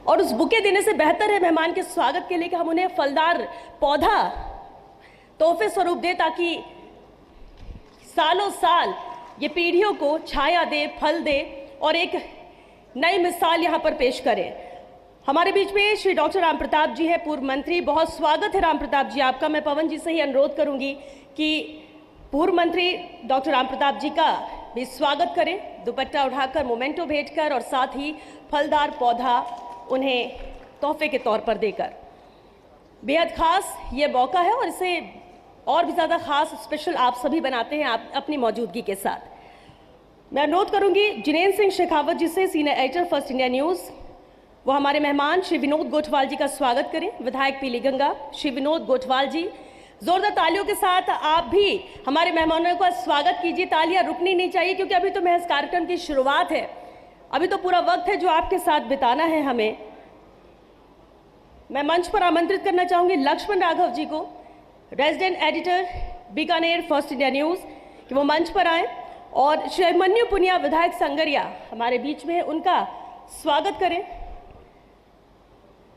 और उस बुके देने से बेहतर है मेहमान के स्वागत के लिए कि हम उन्हें फलदार पौधा तोहफे स्वरूप दे, ताकि सालों साल ये पीढ़ियों को छाया दे, फल दे और एक नई मिसाल यहाँ पर पेश करें। हमारे बीच में श्री डॉक्टर राम प्रताप जी हैं, पूर्व मंत्री। बहुत स्वागत है राम प्रताप जी आपका। मैं पवन जी से ही अनुरोध करूंगी कि पूर्व मंत्री डॉक्टर राम प्रताप जी का भी स्वागत करें, दुपट्टा उठाकर, मोमेंटो भेंटकर और साथ ही फलदार पौधा उन्हें तोहफे के तौर पर देकर। बेहद खास ये मौका है और इसे और भी ज़्यादा खास स्पेशल आप सभी बनाते हैं आप अपनी मौजूदगी के साथ। मैं अनुरोध करूंगी जिनेन्द्र सिंह शेखावत जी से, senior editor first India news, वो हमारे मेहमान श्री विनोद गोठवाल जी का स्वागत करें। विधायक पीलीगंगा श्री विनोद गोठवाल जी, जोरदार तालियों के साथ आप भी हमारे मेहमानों का स्वागत कीजिए। तालियां रुकनी नहीं चाहिए क्योंकि अभी तो महज कार्यक्रम की शुरुआत है, अभी तो पूरा वक्त है जो आपके साथ बिताना है हमें। मैं मंच पर आमंत्रित करना चाहूंगी लक्ष्मण राघव जी को, resident editor Bikaner first India news, कि वो मंच पर आए और श्री अभिमन्यु पुनिया विधायक संगरिया हमारे बीच में है, उनका स्वागत करें,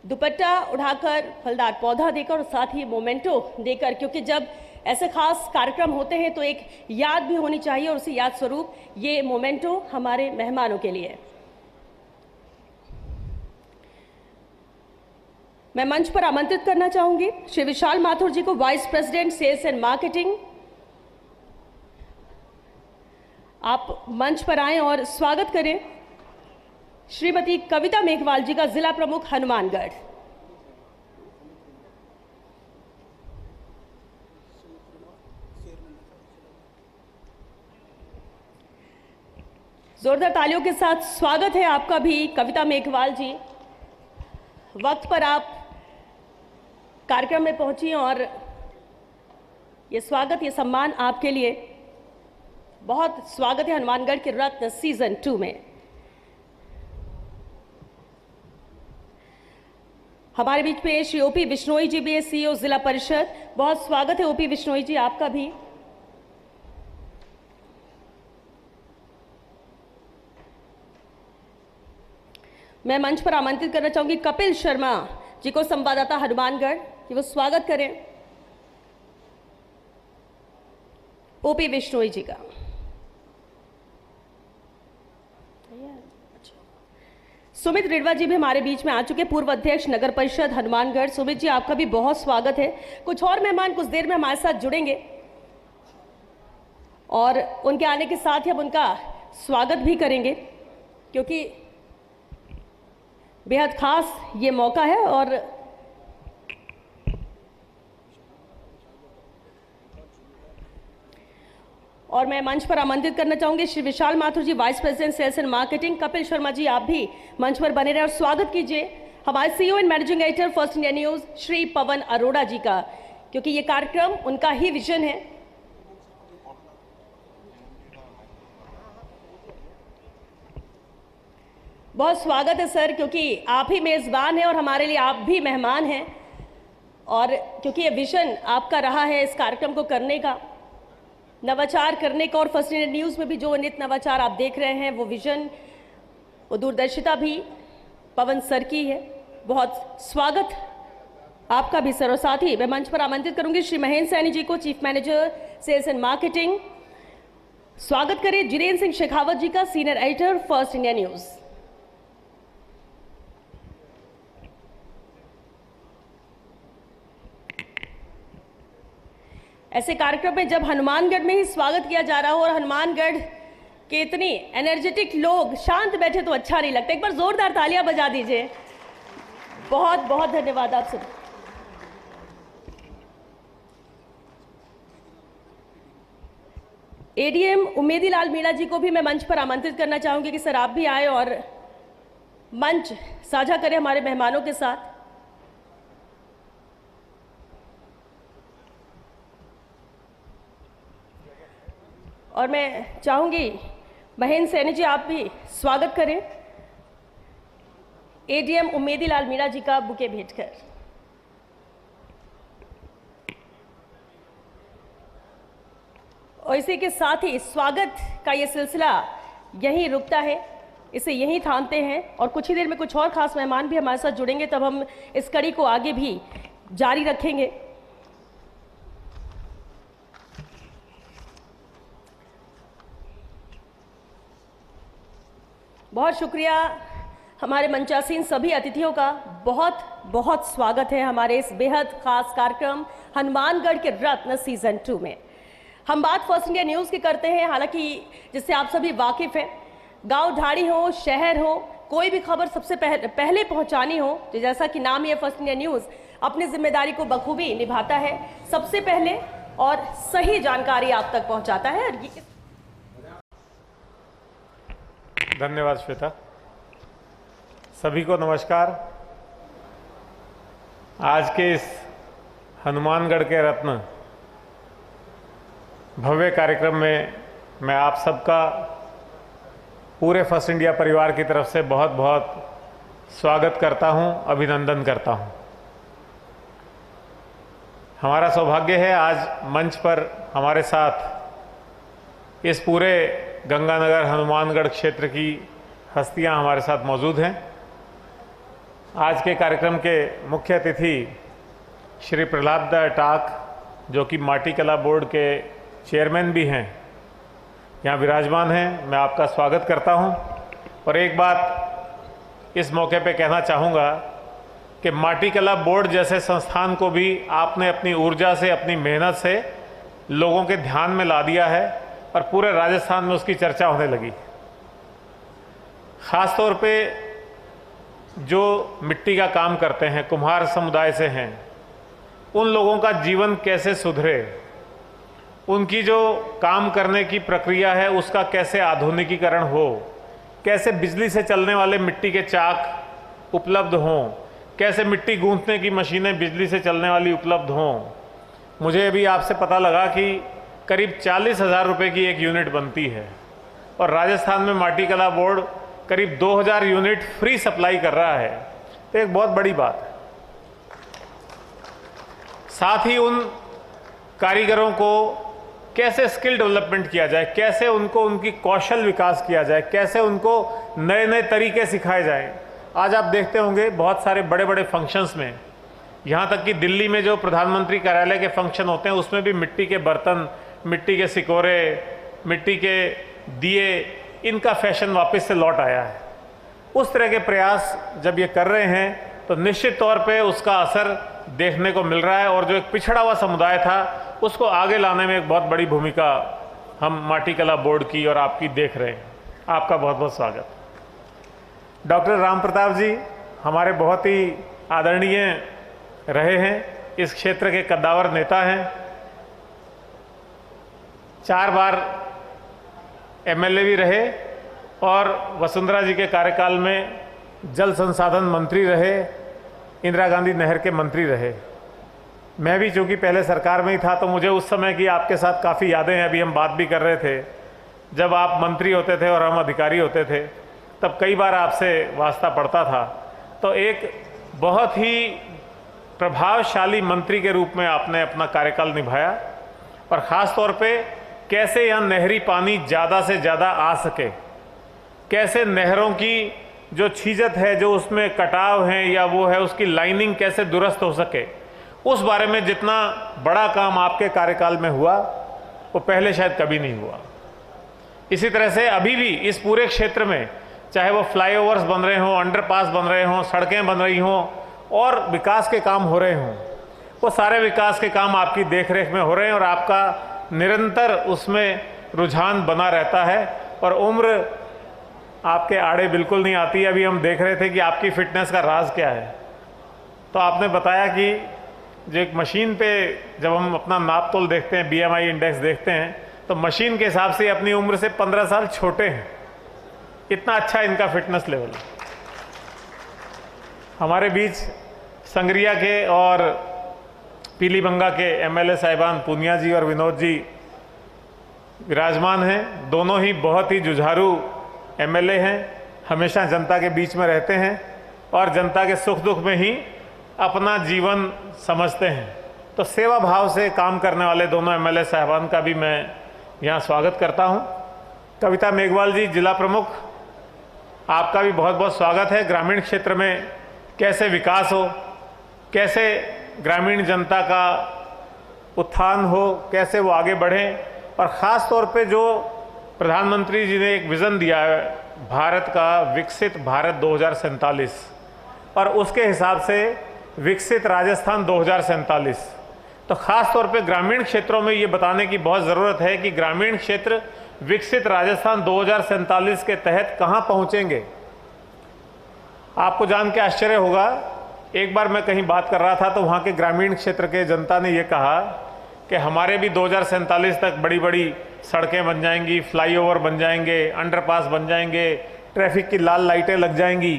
दुपट्टा उठाकर, फलदार पौधा देकर और साथ ही मोमेंटो देकर, क्योंकि जब ऐसे खास कार्यक्रम होते हैं तो एक याद भी होनी चाहिए और उसी याद स्वरूप ये मोमेंटो हमारे मेहमानों के लिए। मैं मंच पर आमंत्रित करना चाहूंगी श्री विशाल माथुर जी को, vice president sales and marketing. आप मंच पर आएं और स्वागत करें श्रीमती कविता मेघवाल जी का, जिला प्रमुख हनुमानगढ़। जोरदार तालियों के साथ स्वागत है आपका भी कविता मेघवाल जी। वक्त पर आप कार्यक्रम में पहुंची और ये स्वागत, ये सम्मान आपके लिए। बहुत स्वागत है हनुमानगढ़ के रत्न सीजन 2 में। हमारे बीच में श्री ओपी विश्नोई जी भी है, सीईओ जिला परिषद। बहुत स्वागत है ओपी विश्नोई जी आपका भी। मैं मंच पर आमंत्रित करना चाहूंगी कपिल शर्मा जी को, संवाददाता हनुमानगढ़, कि वो स्वागत करें ओपी विश्नोई जी का। सुमित रिडवा जी भी हमारे बीच में आ चुके, पूर्व अध्यक्ष नगर परिषद हनुमानगढ़। सुमित जी आपका भी बहुत स्वागत है। कुछ और मेहमान कुछ देर में हमारे साथ जुड़ेंगे और उनके आने के साथ ही हम उनका स्वागत भी करेंगे, क्योंकि बेहद खास ये मौका है। और मैं मंच पर आमंत्रित करना चाहूंगी Shri Vishal Mathur ji, vice president sales and marketing. Kapil Sharma ji आप भी मंच पर बने रहे और स्वागत कीजिए हमारे CEO and managing editor first India news Shri Pawan Arora ji का, क्योंकि ये कार्यक्रम उनका ही विजन है। बहुत स्वागत है सर, क्योंकि आप ही मेज़बान हैं और हमारे लिए आप भी मेहमान हैं, और क्योंकि ये विजन आपका रहा है इस कार्यक्रम को करने का, नवाचार करने का, और फर्स्ट इंडिया न्यूज़ में भी जो नित नवाचार आप देख रहे हैं वो विजन, वो दूरदर्शिता भी पवन सर की है। बहुत स्वागत आपका भी सर। और साथ ही मैं मंच पर आमंत्रित करूंगी श्री महेंद्र सैनी जी को, chief manager sales and marketing. स्वागत करें जिनेन्द्र सिंह शेखावत जी का, senior editor first India news. ऐसे कार्यक्रम में जब हनुमानगढ़ में ही स्वागत किया जा रहा हो और हनुमानगढ़ के इतनी एनर्जेटिक लोग शांत बैठे तो अच्छा नहीं लगता। एक बार जोरदार तालियां बजा दीजिए। बहुत बहुत धन्यवाद आप सब। एडीएम उमेदी लाल मीणा जी को भी मैं मंच पर आमंत्रित करना चाहूंगी कि सर आप भी आए और मंच साझा करें हमारे मेहमानों के साथ। और मैं चाहूंगी महेंद्र सैनी जी आप भी स्वागत करें एडीएम उमेदी लाल मीणा जी का बुके भेंटकर। और इसी के साथ ही स्वागत का ये सिलसिला यहीं रुकता है। इसे यहीं थामते हैं और कुछ ही देर में कुछ और खास मेहमान भी हमारे साथ जुड़ेंगे, तब हम इस कड़ी को आगे भी जारी रखेंगे। बहुत शुक्रिया हमारे मंचासीन सभी अतिथियों का, बहुत बहुत स्वागत है हमारे इस बेहद खास कार्यक्रम हनुमानगढ़ के रत्न सीजन 2 में। हम बात फर्स्ट इंडिया न्यूज़ की करते हैं, हालांकि जिससे आप सभी वाकिफ़ हैं। गांव ढाड़ी हो, शहर हो, कोई भी खबर सबसे पहले पहुंचानी हो, तो जैसा कि नाम ही है फर्स्ट इंडिया न्यूज़, अपनी जिम्मेदारी को बखूबी निभाता है, सबसे पहले और सही जानकारी आप तक पहुंचाता है। धन्यवाद श्वेता। सभी को नमस्कार। आज के इस हनुमानगढ़ के रत्न भव्य कार्यक्रम में मैं आप सबका पूरे फर्स्ट इंडिया परिवार की तरफ से बहुत बहुत स्वागत करता हूं, अभिनंदन करता हूं। हमारा सौभाग्य है आज मंच पर हमारे साथ इस पूरे गंगानगर हनुमानगढ़ क्षेत्र की हस्तियां हमारे साथ मौजूद हैं। आज के कार्यक्रम के मुख्य अतिथि श्री प्रहलाद टाक, जो कि माटी कला बोर्ड के चेयरमैन भी हैं, यहाँ विराजमान हैं। मैं आपका स्वागत करता हूँ और एक बात इस मौके पे कहना चाहूँगा कि माटी कला बोर्ड जैसे संस्थान को भी आपने अपनी ऊर्जा से, अपनी मेहनत से लोगों के ध्यान में ला दिया है और पूरे राजस्थान में उसकी चर्चा होने लगी। ख़ास तौर पे जो मिट्टी का काम करते हैं, कुम्हार समुदाय से हैं, उन लोगों का जीवन कैसे सुधरे, उनकी जो काम करने की प्रक्रिया है उसका कैसे आधुनिकीकरण हो, कैसे बिजली से चलने वाले मिट्टी के चाक उपलब्ध हों, कैसे मिट्टी गूंथने की मशीनें बिजली से चलने वाली उपलब्ध हों। मुझे अभी आपसे पता लगा कि करीब 40,000 रुपये की एक यूनिट बनती है और राजस्थान में माटी कला बोर्ड करीब 2,000 यूनिट फ्री सप्लाई कर रहा है, तो एक बहुत बड़ी बात है। साथ ही उन कारीगरों को कैसे स्किल डेवलपमेंट किया जाए, कैसे उनको उनकी कौशल विकास किया जाए, कैसे उनको नए नए तरीके सिखाए जाएं। आज आप देखते होंगे बहुत सारे बड़े बड़े फंक्शंस में, यहाँ तक कि दिल्ली में जो प्रधानमंत्री कार्यालय के फंक्शन होते हैं उसमें भी मिट्टी के बर्तन, मिट्टी के सिकोरे, मिट्टी के दिए, इनका फैशन वापस से लौट आया है। उस तरह के प्रयास जब ये कर रहे हैं तो निश्चित तौर पे उसका असर देखने को मिल रहा है और जो एक पिछड़ा हुआ समुदाय था उसको आगे लाने में एक बहुत बड़ी भूमिका हम माटी कला बोर्ड की और आपकी देख रहे हैं। आपका बहुत बहुत स्वागत। डॉक्टर राम प्रताप जी हमारे बहुत ही आदरणीय रहे हैं, इस क्षेत्र के कद्दावर नेता हैं, 4 बार एमएलए भी रहे और वसुंधरा जी के कार्यकाल में जल संसाधन मंत्री रहे, इंदिरा गांधी नहर के मंत्री रहे। मैं भी चूँकि पहले सरकार में ही था तो मुझे उस समय की आपके साथ काफ़ी यादें हैं। अभी हम बात भी कर रहे थे, जब आप मंत्री होते थे और हम अधिकारी होते थे, तब कई बार आपसे वास्ता पड़ता था। तो एक बहुत ही प्रभावशाली मंत्री के रूप में आपने अपना कार्यकाल निभाया और ख़ास तौर पे कैसे यहाँ नहरी पानी ज़्यादा से ज़्यादा आ सके, कैसे नहरों की जो छीजत है, जो उसमें कटाव है या वो है, उसकी लाइनिंग कैसे दुरुस्त हो सके, उस बारे में जितना बड़ा काम आपके कार्यकाल में हुआ वो पहले शायद कभी नहीं हुआ। इसी तरह से अभी भी इस पूरे क्षेत्र में चाहे वो फ्लाईओवर्स बन रहे हों, अंडरपास बन रहे हों, सड़कें बन रही हों और विकास के काम हो रहे हों, वो सारे विकास के काम आपकी देखरेख में हो रहे हैं और आपका निरंतर उसमें रुझान बना रहता है और उम्र आपके आड़े बिल्कुल नहीं आती। अभी हम देख रहे थे कि आपकी फिटनेस का राज क्या है, तो आपने बताया कि जो एक मशीन पे जब हम अपना नाप तोल देखते हैं, BMI इंडेक्स देखते हैं, तो मशीन के हिसाब से अपनी उम्र से 15 साल छोटे हैं। इतना अच्छा इनका फिटनेस लेवल। हमारे बीच संगरिया के और पीलीबंगा के एमएलए साहिबान पूनिया जी और विनोद जी विराजमान हैं। दोनों ही बहुत ही जुझारू एमएलए हैं, हमेशा जनता के बीच में रहते हैं और जनता के सुख दुख में ही अपना जीवन समझते हैं। तो सेवा भाव से काम करने वाले दोनों एमएलए साहिबान का भी मैं यहाँ स्वागत करता हूँ। कविता मेघवाल जी जिला प्रमुख, आपका भी बहुत बहुत स्वागत है। ग्रामीण क्षेत्र में कैसे विकास हो, कैसे ग्रामीण जनता का उत्थान हो, कैसे वो आगे बढ़ें, और ख़ास तौर पे जो प्रधानमंत्री जी ने एक विज़न दिया है भारत का, विकसित भारत 2047, और उसके हिसाब से विकसित राजस्थान 2047। तो ख़ास तौर पे ग्रामीण क्षेत्रों में ये बताने की बहुत ज़रूरत है कि ग्रामीण क्षेत्र विकसित राजस्थान 2047 के तहत कहाँ पहुँचेंगे। आपको जान के आश्चर्य होगा, एक बार मैं कहीं बात कर रहा था तो वहाँ के ग्रामीण क्षेत्र के जनता ने ये कहा कि हमारे भी 2047 तक बड़ी बड़ी सड़कें बन जाएंगी, फ्लाईओवर बन जाएंगे, अंडरपास बन जाएंगे, ट्रैफिक की लाल लाइटें लग जाएंगी।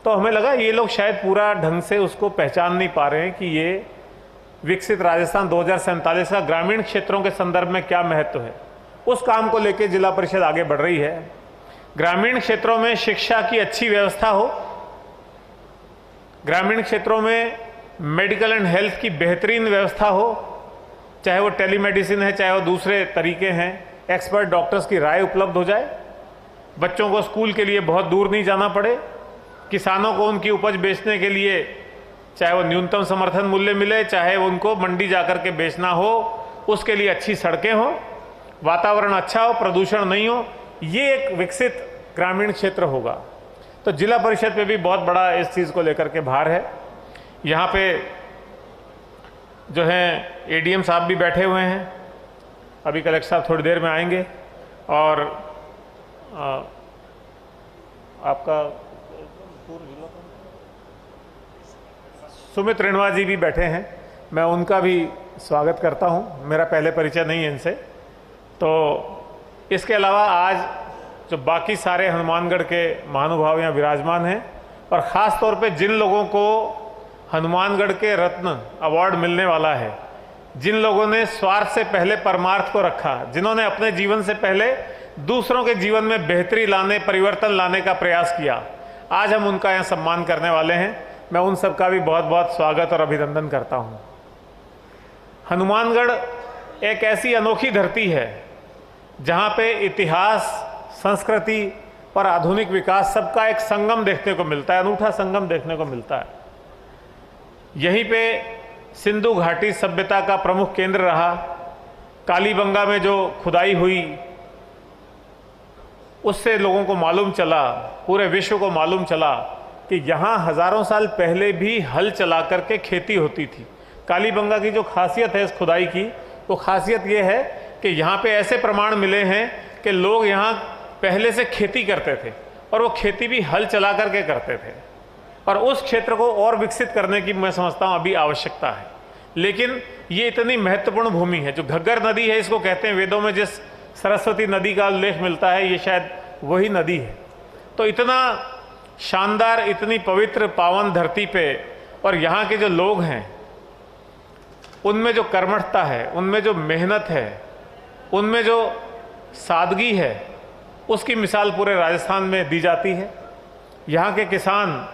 तो हमें लगा ये लोग शायद पूरा ढंग से उसको पहचान नहीं पा रहे हैं कि ये विकसित राजस्थान 2047 का ग्रामीण क्षेत्रों के संदर्भ में क्या महत्व है। उस काम को लेकर जिला परिषद आगे बढ़ रही है। ग्रामीण क्षेत्रों में शिक्षा की अच्छी व्यवस्था हो, ग्रामीण क्षेत्रों में मेडिकल एंड हेल्थ की बेहतरीन व्यवस्था हो, चाहे वो टेलीमेडिसिन है, चाहे वो दूसरे तरीके हैं, एक्सपर्ट डॉक्टर्स की राय उपलब्ध हो जाए, बच्चों को स्कूल के लिए बहुत दूर नहीं जाना पड़े, किसानों को उनकी उपज बेचने के लिए चाहे वो न्यूनतम समर्थन मूल्य मिले, चाहे उनको मंडी जाकर के बेचना हो, उसके लिए अच्छी सड़कें हो, वातावरण अच्छा हो, प्रदूषण नहीं हो। ये एक विकसित ग्रामीण क्षेत्र होगा। तो जिला परिषद पे भी बहुत बड़ा इस चीज़ को लेकर के भार है। यहाँ पे जो है एडीएम साहब भी बैठे हुए हैं, अभी कलेक्टर साहब थोड़ी देर में आएंगे, और आपका सुमित रेणवा जी भी बैठे हैं, मैं उनका भी स्वागत करता हूं। मेरा पहले परिचय नहीं है इनसे। तो इसके अलावा आज जो बाकी सारे हनुमानगढ़ के महानुभाव यहाँ विराजमान हैं, और ख़ास तौर पे जिन लोगों को हनुमानगढ़ के रत्न अवार्ड मिलने वाला है, जिन लोगों ने स्वार्थ से पहले परमार्थ को रखा, जिन्होंने अपने जीवन से पहले दूसरों के जीवन में बेहतरी लाने, परिवर्तन लाने का प्रयास किया, आज हम उनका यहाँ सम्मान करने वाले हैं। मैं उन सब का भी बहुत बहुत स्वागत और अभिनंदन करता हूँ। हनुमानगढ़ एक ऐसी अनोखी धरती है जहाँ पे इतिहास, संस्कृति और आधुनिक विकास सबका एक संगम देखने को मिलता है, अनूठा संगम देखने को मिलता है। यहीं पे सिंधु घाटी सभ्यता का प्रमुख केंद्र रहा। कालीबंगा में जो खुदाई हुई, उससे लोगों को मालूम चला, पूरे विश्व को मालूम चला कि यहाँ हजारों साल पहले भी हल चला करके खेती होती थी। कालीबंगा की जो खासियत है इस खुदाई की, वो खासियत ये है कि यहाँ पे ऐसे प्रमाण मिले हैं कि लोग यहाँ पहले से खेती करते थे, और वो खेती भी हल चला करके करते थे। और उस क्षेत्र को और विकसित करने की मैं समझता हूँ अभी आवश्यकता है। लेकिन ये इतनी महत्वपूर्ण भूमि है, जो घग्गर नदी है इसको कहते हैं, वेदों में जिस सरस्वती नदी का उल्लेख मिलता है, ये शायद वही नदी है। तो इतना शानदार, इतनी पवित्र पावन धरती पे, और यहाँ के जो लोग हैं उनमें जो कर्मठता है, उनमें जो मेहनत है, उनमें जो सादगी है, उसकी मिसाल पूरे राजस्थान में दी जाती है। यहाँ के किसान,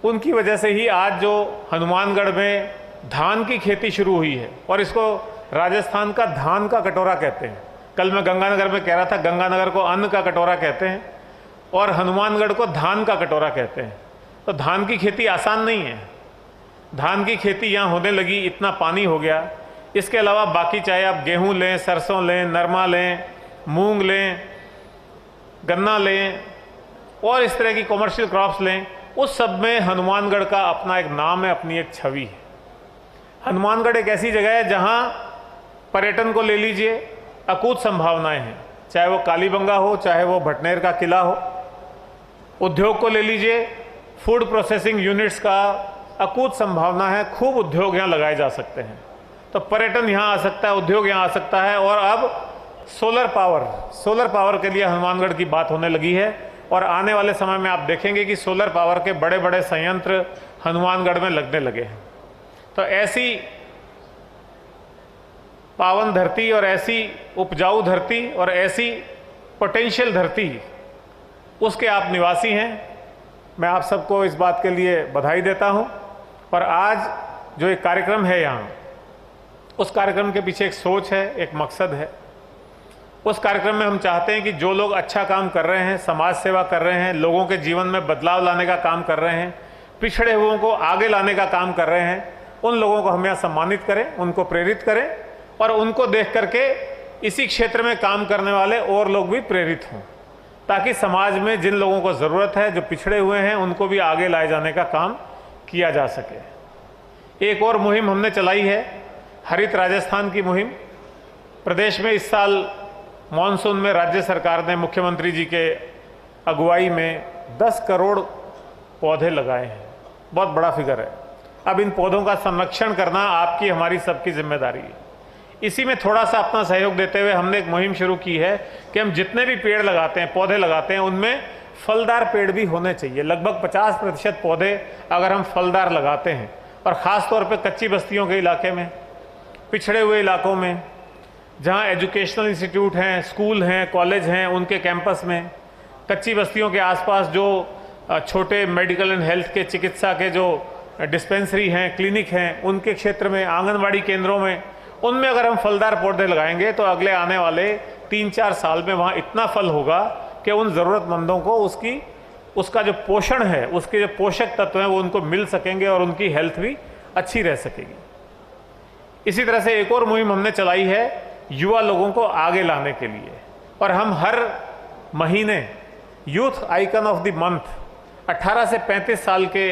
उनकी वजह से ही आज जो हनुमानगढ़ में धान की खेती शुरू हुई है, और इसको राजस्थान का धान का कटोरा कहते हैं। कल मैं गंगानगर में कह रहा था, गंगानगर को अन्न का कटोरा कहते हैं और हनुमानगढ़ को धान का कटोरा कहते हैं। तो धान की खेती आसान नहीं है। धान की खेती यहाँ होने लगी, इतना पानी हो गया। इसके अलावा बाकी चाहे आप गेहूं लें, सरसों लें, नरमा लें, मूंग लें, गन्ना लें, और इस तरह की कॉमर्शियल क्रॉप्स लें, उस सब में हनुमानगढ़ का अपना एक नाम है, अपनी एक छवि है। हनुमानगढ़ एक ऐसी जगह है जहाँ पर्यटन को ले लीजिए, अकूत संभावनाएं हैं, चाहे वो कालीबंगा हो, चाहे वो भटनेर का किला हो। उद्योग को ले लीजिए, फूड प्रोसेसिंग यूनिट्स का अकूत संभावना है, खूब उद्योग यहाँ लगाए जा सकते हैं। तो पर्यटन यहाँ आ सकता है, उद्योग यहाँ आ सकता है। और अब सोलर पावर के लिए हनुमानगढ़ की बात होने लगी है, और आने वाले समय में आप देखेंगे कि सोलर पावर के बड़े बड़े संयंत्र हनुमानगढ़ में लगने लगे हैं। तो ऐसी पावन धरती और ऐसी उपजाऊ धरती और ऐसी पोटेंशियल धरती, उसके आप निवासी हैं। मैं आप सबको इस बात के लिए बधाई देता हूं। और आज जो एक कार्यक्रम है यहाँ, उस कार्यक्रम के पीछे एक सोच है, एक मकसद है। उस कार्यक्रम में हम चाहते हैं कि जो लोग अच्छा काम कर रहे हैं, समाज सेवा कर रहे हैं, लोगों के जीवन में बदलाव लाने का काम कर रहे हैं, पिछड़े हुओं को आगे लाने का काम कर रहे हैं, उन लोगों को हम यहाँ सम्मानित करें, उनको प्रेरित करें और उनको देख करके इसी क्षेत्र में काम करने वाले और लोग भी प्रेरित हों, ताकि समाज में जिन लोगों को ज़रूरत है, जो पिछड़े हुए हैं, उनको भी आगे लाए जाने का काम किया जा सके। एक और मुहिम हमने चलाई है, हरित राजस्थान की मुहिम। प्रदेश में इस साल मानसून में राज्य सरकार ने मुख्यमंत्री जी के अगुवाई में 10 करोड़ पौधे लगाए हैं। बहुत बड़ा फिगर है। अब इन पौधों का संरक्षण करना आपकी हमारी सबकी जिम्मेदारी है। इसी में थोड़ा सा अपना सहयोग देते हुए हमने एक मुहिम शुरू की है कि हम जितने भी पेड़ लगाते हैं, पौधे लगाते हैं, उनमें फलदार पेड़ भी होने चाहिए। लगभग 50% पौधे अगर हम फलदार लगाते हैं, और ख़ास तौर पे कच्ची बस्तियों के इलाके में, पिछड़े हुए इलाकों में, जहाँ एजुकेशनल इंस्टीट्यूट हैं, स्कूल हैं, कॉलेज हैं, उनके कैंपस में, कच्ची बस्तियों के आसपास जो छोटे मेडिकल एंड हेल्थ के चिकित्सा के जो डिस्पेंसरी हैं, क्लिनिक हैं, उनके क्षेत्र में, आंगनवाड़ी केंद्रों में, उनमें अगर हम फलदार पौधे लगाएंगे तो अगले आने वाले 3-4 साल में वहाँ इतना फल होगा कि उन ज़रूरतमंदों को उसका जो पोषण है, उसके जो पोषक तत्व हैं, वो उनको मिल सकेंगे और उनकी हेल्थ भी अच्छी रह सकेगी। इसी तरह से एक और मुहिम हमने चलाई है युवा लोगों को आगे लाने के लिए, और हम हर महीने youth icon of the month 18 से 35 साल के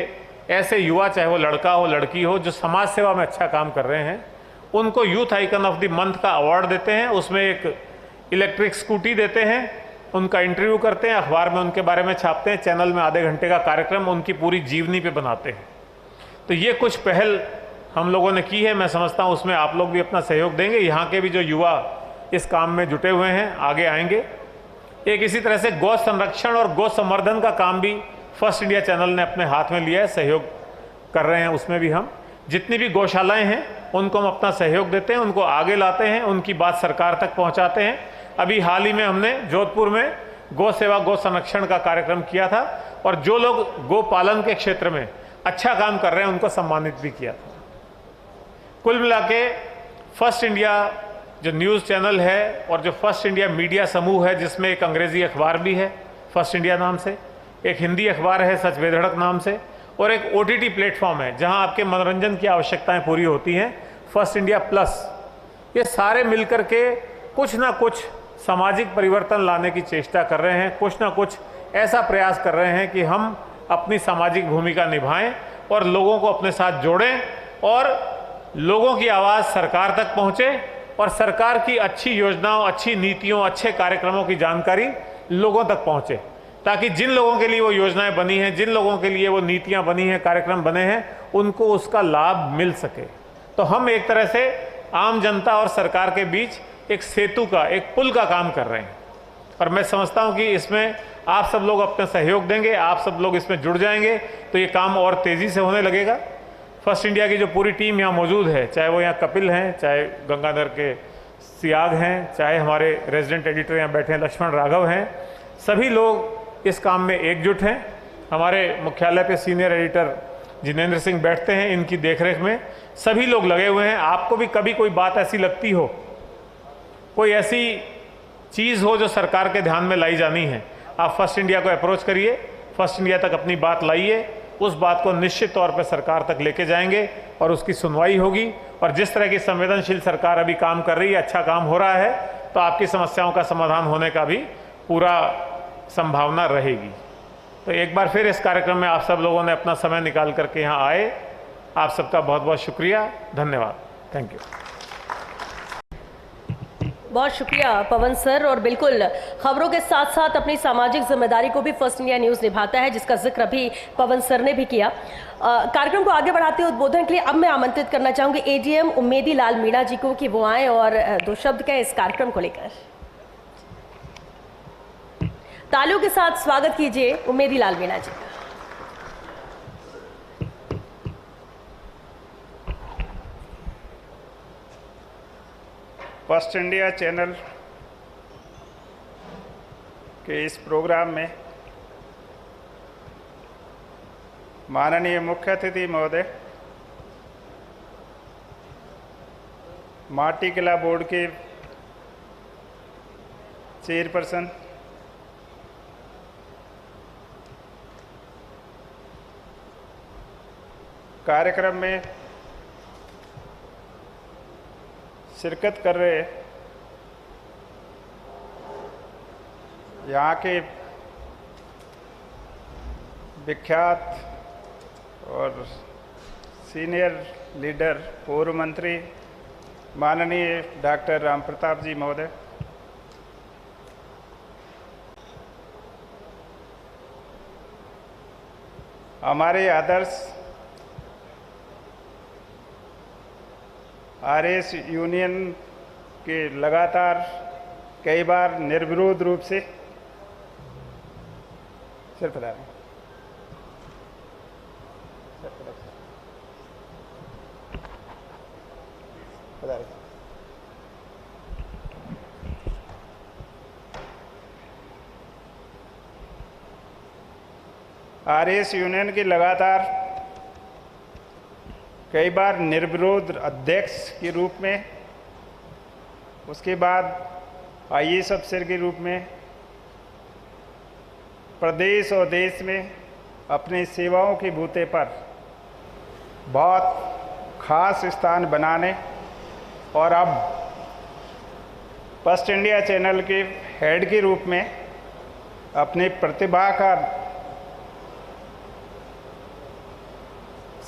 ऐसे युवा, चाहे वो लड़का हो लड़की हो, जो समाज सेवा में अच्छा काम कर रहे हैं, उनको youth icon of the month का अवार्ड देते हैं। उसमें एक इलेक्ट्रिक स्कूटी देते हैं, उनका इंटरव्यू करते हैं, अखबार में उनके बारे में छापते हैं, चैनल में आधे घंटे का कार्यक्रम उनकी पूरी जीवनी पे बनाते हैं। तो ये कुछ पहल हम लोगों ने की है। मैं समझता हूँ उसमें आप लोग भी अपना सहयोग देंगे। यहाँ के भी जो युवा इस काम में जुटे हुए हैं आगे आएंगे। एक इसी तरह से गौ संरक्षण और गौ संवर्धन का काम भी फर्स्ट इंडिया चैनल ने अपने हाथ में लिया है, सहयोग कर रहे हैं। उसमें भी हम जितनी भी गौशालाएं हैं उनको हम अपना सहयोग देते हैं, उनको आगे लाते हैं, उनकी बात सरकार तक पहुंचाते हैं। अभी हाल ही में हमने जोधपुर में गौ सेवा गौ संरक्षण का कार्यक्रम किया था, और जो लोग गौ पालन के क्षेत्र में अच्छा काम कर रहे हैं उनको सम्मानित भी किया था। कुल मिला के फर्स्ट इंडिया जो न्यूज़ चैनल है और जो फर्स्ट इंडिया मीडिया समूह है, जिसमें एक अंग्रेजी अखबार भी है फर्स्ट इंडिया नाम से, एक हिंदी अखबार है सच बेधड़क नाम से, और एक OTT प्लेटफॉर्म है जहां आपके मनोरंजन की आवश्यकताएं पूरी होती हैं, फर्स्ट इंडिया प्लस। ये सारे मिलकर के कुछ ना कुछ सामाजिक परिवर्तन लाने की चेष्टा कर रहे हैं, कुछ ना कुछ ऐसा प्रयास कर रहे हैं कि हम अपनी सामाजिक भूमिका निभाएं और लोगों को अपने साथ जोड़ें, और लोगों की आवाज़ सरकार तक पहुंचे, और सरकार की अच्छी योजनाओं, अच्छी नीतियों, अच्छे कार्यक्रमों की जानकारी लोगों तक पहुंचे, ताकि जिन लोगों के लिए वो योजनाएं बनी हैं, जिन लोगों के लिए वो नीतियां बनी हैं, कार्यक्रम बने हैं, उनको उसका लाभ मिल सके। तो हम एक तरह से आम जनता और सरकार के बीच एक सेतु का, एक पुल का काम कर रहे हैं, और मैं समझता हूं कि इसमें आप सब लोग अपना सहयोग देंगे, आप सब लोग इसमें जुड़ जाएंगे तो ये काम और तेज़ी से होने लगेगा। फर्स्ट इंडिया की जो पूरी टीम यहाँ मौजूद है, चाहे वो यहाँ कपिल हैं, चाहे गंगाधर के सियाग हैं, चाहे हमारे रेजिडेंट एडिटर यहाँ बैठे हैं लक्ष्मण राघव हैं, सभी लोग इस काम में एकजुट हैं। हमारे मुख्यालय पे सीनियर एडिटर जिनेंद्र सिंह बैठते हैं, इनकी देखरेख में सभी लोग लगे हुए हैं। आपको भी कभी कोई बात ऐसी लगती हो, कोई ऐसी चीज़ हो जो सरकार के ध्यान में लाई जानी है, आप फर्स्ट इंडिया को अप्रोच करिए, फर्स्ट इंडिया तक अपनी बात लाइए, उस बात को निश्चित तौर पर सरकार तक लेके जाएंगे और उसकी सुनवाई होगी। और जिस तरह की संवेदनशील सरकार अभी काम कर रही है, अच्छा काम हो रहा है, तो आपकी समस्याओं का समाधान होने का भी पूरा संभावना रहेगी। तो एक बार फिर इस कार्यक्रम में आप सब लोगों ने अपना समय निकाल करके यहाँ आए, आप सबका बहुत बहुत शुक्रिया, धन्यवाद, थैंक यू। बहुत शुक्रिया पवन सर। और बिल्कुल खबरों के साथ साथ अपनी सामाजिक जिम्मेदारी को भी फर्स्ट इंडिया न्यूज़ निभाता है, जिसका जिक्र अभी पवन सर ने भी किया। कार्यक्रम को आगे बढ़ाते हुए उद्बोधन के लिए अब मैं आमंत्रित करना चाहूंगी ADM उम्मेदी लाल मीणा जी को कि वो आए और 2 शब्द कहें इस कार्यक्रम को लेकर। तालियों के साथ स्वागत कीजिए उम्मेदी लाल मीणा जी का। फर्स्ट इंडिया चैनल के इस प्रोग्राम में माननीय मुख्य अतिथि महोदय, माटी कला बोर्ड के चेयरपर्सन, कार्यक्रम में शिरकत कर रहे यहाँ के विख्यात और सीनियर लीडर पूर्व मंत्री माननीय डॉक्टर राम प्रताप जी महोदय, हमारे आदर्श आरएस यूनियन के लगातार कई बार निर्विरोध रूप से आरएस यूनियन की लगातार कई बार निर्विरोध अध्यक्ष के रूप में, उसके बाद आईएएस अफसर के रूप में प्रदेश और देश में अपनी सेवाओं के बूते पर बहुत खास स्थान बनाने और अब फर्स्ट इंडिया चैनल के हेड के रूप में अपनी प्रतिभा का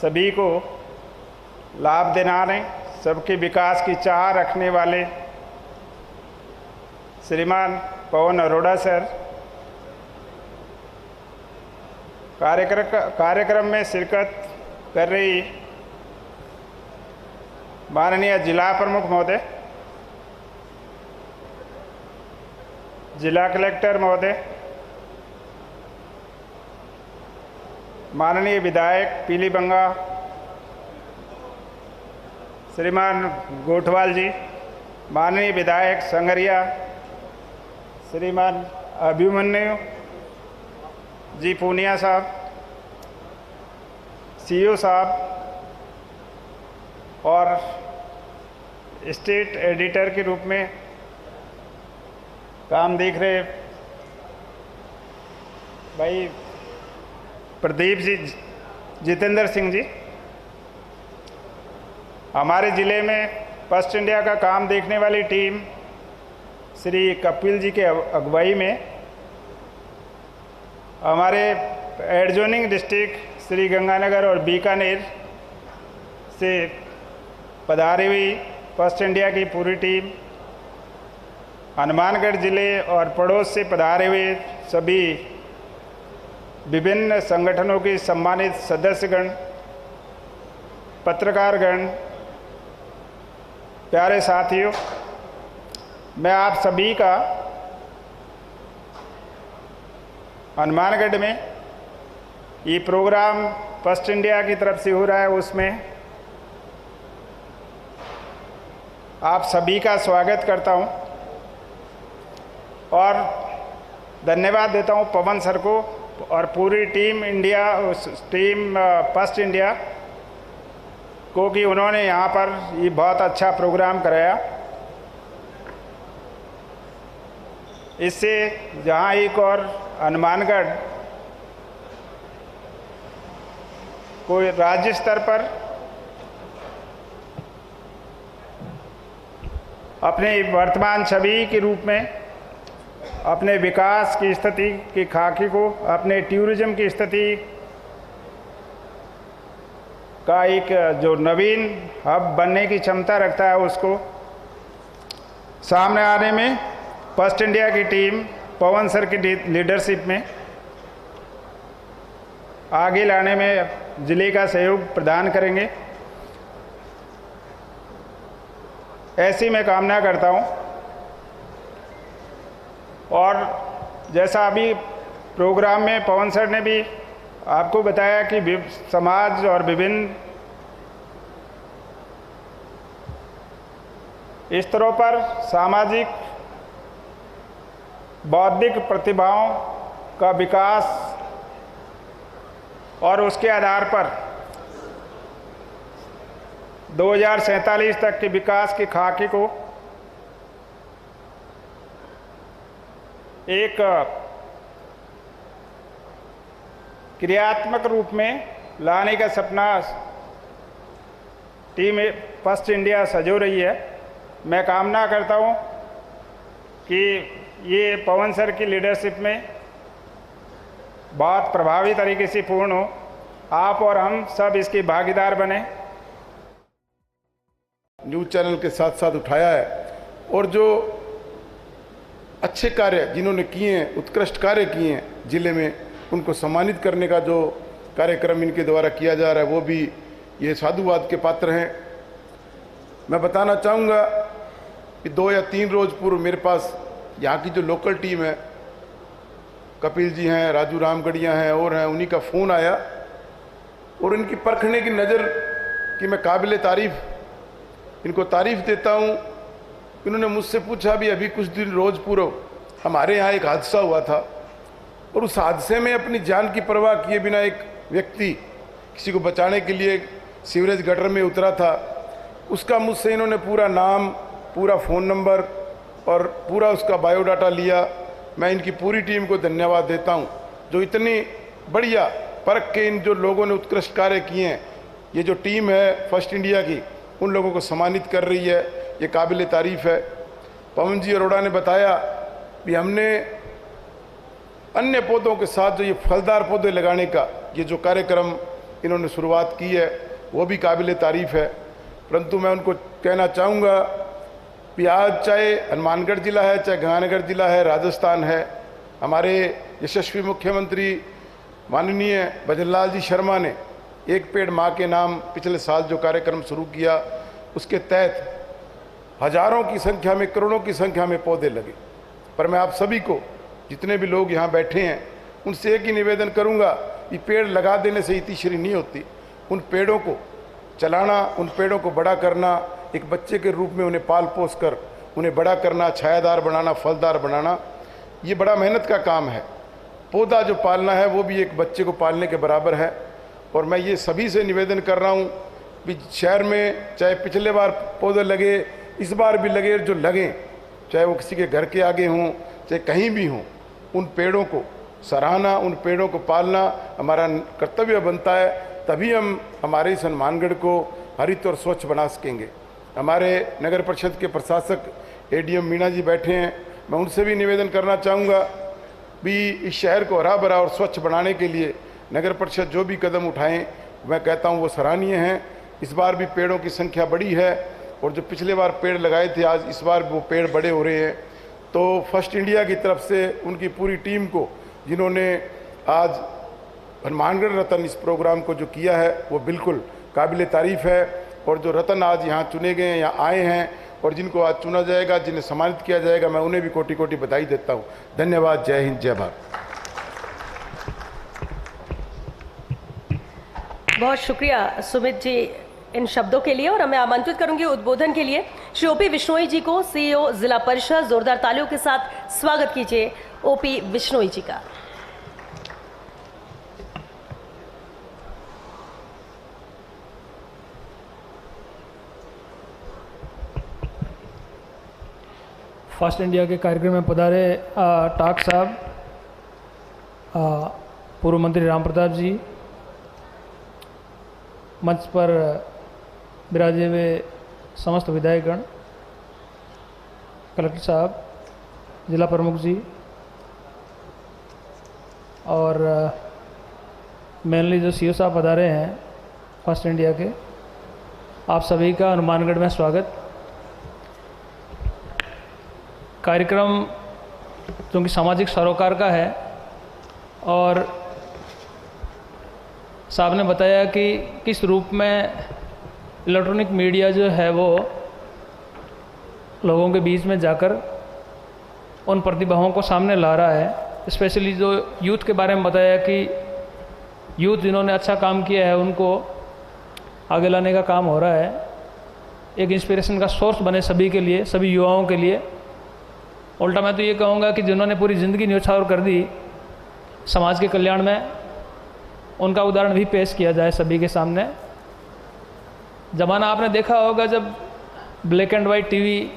सभी को लाभ दिलाने, सबके विकास की चाह रखने वाले श्रीमान पवन अरोड़ा सर कार्यक्रम में शिरकत कर रही माननीय जिला प्रमुख महोदय, जिला कलेक्टर महोदय, माननीय विधायक पीलीबंगा श्रीमान गोठवाल जी, माननीय विधायक संगरिया श्रीमान अभिमन्यु जी पूनिया साहब, सीईओ साहब और स्टेट एडिटर के रूप में काम देख रहे भाई प्रदीप जी, जितेंद्र सिंह जी, हमारे ज़िले में फर्स्ट इंडिया का काम देखने वाली टीम श्री कपिल जी के अगुवाई में हमारे एडजोनिंग डिस्ट्रिक्ट श्री गंगानगर और बीकानेर से पधारी हुई फर्स्ट इंडिया की पूरी टीम, हनुमानगढ़ ज़िले और पड़ोस से पधारे हुए सभी विभिन्न संगठनों के सम्मानित सदस्यगण, पत्रकारगण, प्यारे साथियों, मैं आप सभी का हनुमानगढ़ में ये प्रोग्राम फर्स्ट इंडिया की तरफ से हो रहा है, उसमें आप सभी का स्वागत करता हूं और धन्यवाद देता हूं पवन सर को और पूरी टीम फर्स्ट इंडिया को कि उन्होंने यहाँ पर ये बहुत अच्छा प्रोग्राम कराया। इससे जहाँ एक और हनुमानगढ़ को राज्य स्तर पर अपने वर्तमान छवि के रूप में अपने विकास की स्थिति की खाके को, अपने टूरिज्म की स्थिति का एक जो नवीन हब बनने की क्षमता रखता है, उसको सामने आने में फर्स्ट इंडिया की टीम पवन सर की लीडरशिप में आगे लाने में ज़िले का सहयोग प्रदान करेंगे, ऐसी मैं कामना करता हूं। और जैसा अभी प्रोग्राम में पवन सर ने भी आपको बताया कि समाज और विभिन्न स्तरों पर सामाजिक बौद्धिक प्रतिभाओं का विकास और उसके आधार पर 2047 तक के विकास के खाके को एक क्रियात्मक रूप में लाने का सपना टीम फर्स्ट इंडिया सजो रही है। मैं कामना करता हूं कि ये पवन सर की लीडरशिप में बहुत प्रभावी तरीके से पूर्ण हो, आप और हम सब इसकी भागीदार बने। न्यूज़ चैनल के साथ साथ उठाया है और जो अच्छे कार्य जिन्होंने किए हैं, उत्कृष्ट कार्य किए हैं ज़िले में, उनको सम्मानित करने का जो कार्यक्रम इनके द्वारा किया जा रहा है वो भी ये साधुवाद के पात्र हैं। मैं बताना चाहूँगा कि 2 या 3 रोज़ पूर्व मेरे पास यहाँ की जो लोकल टीम है, कपिल जी हैं, राजू रामगढ़िया हैं और हैं, उन्हीं का फ़ोन आया और इनकी परखने की नज़र कि मैं काबिल तारीफ़ इनको तारीफ़ देता हूँ। इन्होंने मुझसे पूछा भी अभी कुछ दिन रोज़ पूर्व हमारे यहाँ एक हादसा हुआ था और उस हादसे में अपनी जान की परवाह किए बिना एक व्यक्ति किसी को बचाने के लिए सीवरेज गटर में उतरा था। उसका मुझसे इन्होंने पूरा नाम, पूरा फ़ोन नंबर और पूरा उसका बायोडाटा लिया। मैं इनकी पूरी टीम को धन्यवाद देता हूँ जो इतनी बढ़िया परख के इन जो लोगों ने उत्कृष्ट कार्य किए हैं, ये जो टीम है फर्स्ट इंडिया की, उन लोगों को सम्मानित कर रही है, ये काबिल तारीफ़ है। पवन जी अरोड़ा ने बताया कि हमने अन्य पौधों के साथ जो ये फलदार पौधे लगाने का ये जो कार्यक्रम इन्होंने शुरुआत की है वो भी काबिल तारीफ़ है। परंतु मैं उनको कहना चाहूँगा कि आज चाहे हनुमानगढ़ ज़िला है, चाहे गंगानगर ज़िला है, राजस्थान है, हमारे यशस्वी मुख्यमंत्री माननीय भजनलाल जी शर्मा ने एक पेड़ माँ के नाम पिछले साल जो कार्यक्रम शुरू किया, उसके तहत हजारों की संख्या में, करोड़ों की संख्या में पौधे लगे। पर मैं आप सभी को, जितने भी लोग यहाँ बैठे हैं, उनसे एक ही निवेदन करूँगा कि पेड़ लगा देने से इतिश्री नहीं होती। उन पेड़ों को चलाना, उन पेड़ों को बड़ा करना, एक बच्चे के रूप में उन्हें पाल पोस कर उन्हें बड़ा करना, छायादार बनाना, फलदार बनाना, ये बड़ा मेहनत का काम है। पौधा जो पालना है वो भी एक बच्चे को पालने के बराबर है। और मैं ये सभी से निवेदन कर रहा हूँ कि शहर में चाहे पिछले बार पौधे लगे, इस बार भी लगे, जो लगें, चाहे वो किसी के घर के आगे हों, चाहे कहीं भी हों, उन पेड़ों को सराहना, उन पेड़ों को पालना हमारा कर्तव्य बनता है। तभी हम हमारे इस हनुमानगढ़ को हरित और स्वच्छ बना सकेंगे। हमारे नगर परिषद के प्रशासक एडीएम मीणा जी बैठे हैं, मैं उनसे भी निवेदन करना चाहूँगा भी इस शहर को हरा भरा और स्वच्छ बनाने के लिए नगर परिषद जो भी कदम उठाएं, मैं कहता हूँ वो सराहनीय हैं। इस बार भी पेड़ों की संख्या बड़ी है और जो पिछले बार पेड़ लगाए थे, आज इस बार वो पेड़ बड़े हो रहे हैं। तो फर्स्ट इंडिया की तरफ से उनकी पूरी टीम को, जिन्होंने आज हनुमानगढ़ रतन इस प्रोग्राम को जो किया है, वो बिल्कुल काबिल तारीफ़ है। और जो रतन आज यहाँ चुने गए हैं, यहाँ आए हैं और जिनको आज चुना जाएगा, जिन्हें सम्मानित किया जाएगा, मैं उन्हें भी कोटि कोटि बधाई देता हूँ। धन्यवाद। जय हिंद, जय भारत। बहुत शुक्रिया सुमित जी इन शब्दों के लिए। और मैं आमंत्रित करूंगी उद्बोधन के लिए श्री ओपी विश्नोई जी को, सीईओ जिला परिषद। जोरदार तालियों के साथ स्वागत कीजिए ओपी विश्नोई जी का। फर्स्ट इंडिया के कार्यक्रम में पधारे टाक साहब, पूर्व मंत्री राम प्रताप जी, मंच पर विराजे हुए समस्त विधायकगण, कलेक्टर साहब, जिला प्रमुख जी और मेनली जो सीईओ साहब पधारे हैं फर्स्ट इंडिया के, आप सभी का हनुमानगढ़ में स्वागत। कार्यक्रम क्योंकि सामाजिक सरोकार का है और साहब ने बताया कि किस रूप में इलेक्ट्रॉनिक मीडिया जो है वो लोगों के बीच में जाकर उन प्रतिभाओं को सामने ला रहा है। स्पेशली जो यूथ के बारे में बताया कि यूथ जिन्होंने अच्छा काम किया है उनको आगे लाने का काम हो रहा है, एक इंस्पिरेशन का सोर्स बने सभी के लिए, सभी युवाओं के लिए। उल्टा मैं तो ये कहूँगा कि जिन्होंने पूरी ज़िंदगी न्यौछावर कर दी समाज के कल्याण में, उनका उदाहरण भी पेश किया जाए सभी के सामने। ज़माना आपने देखा होगा जब ब्लैक एंड वाइट टीवी,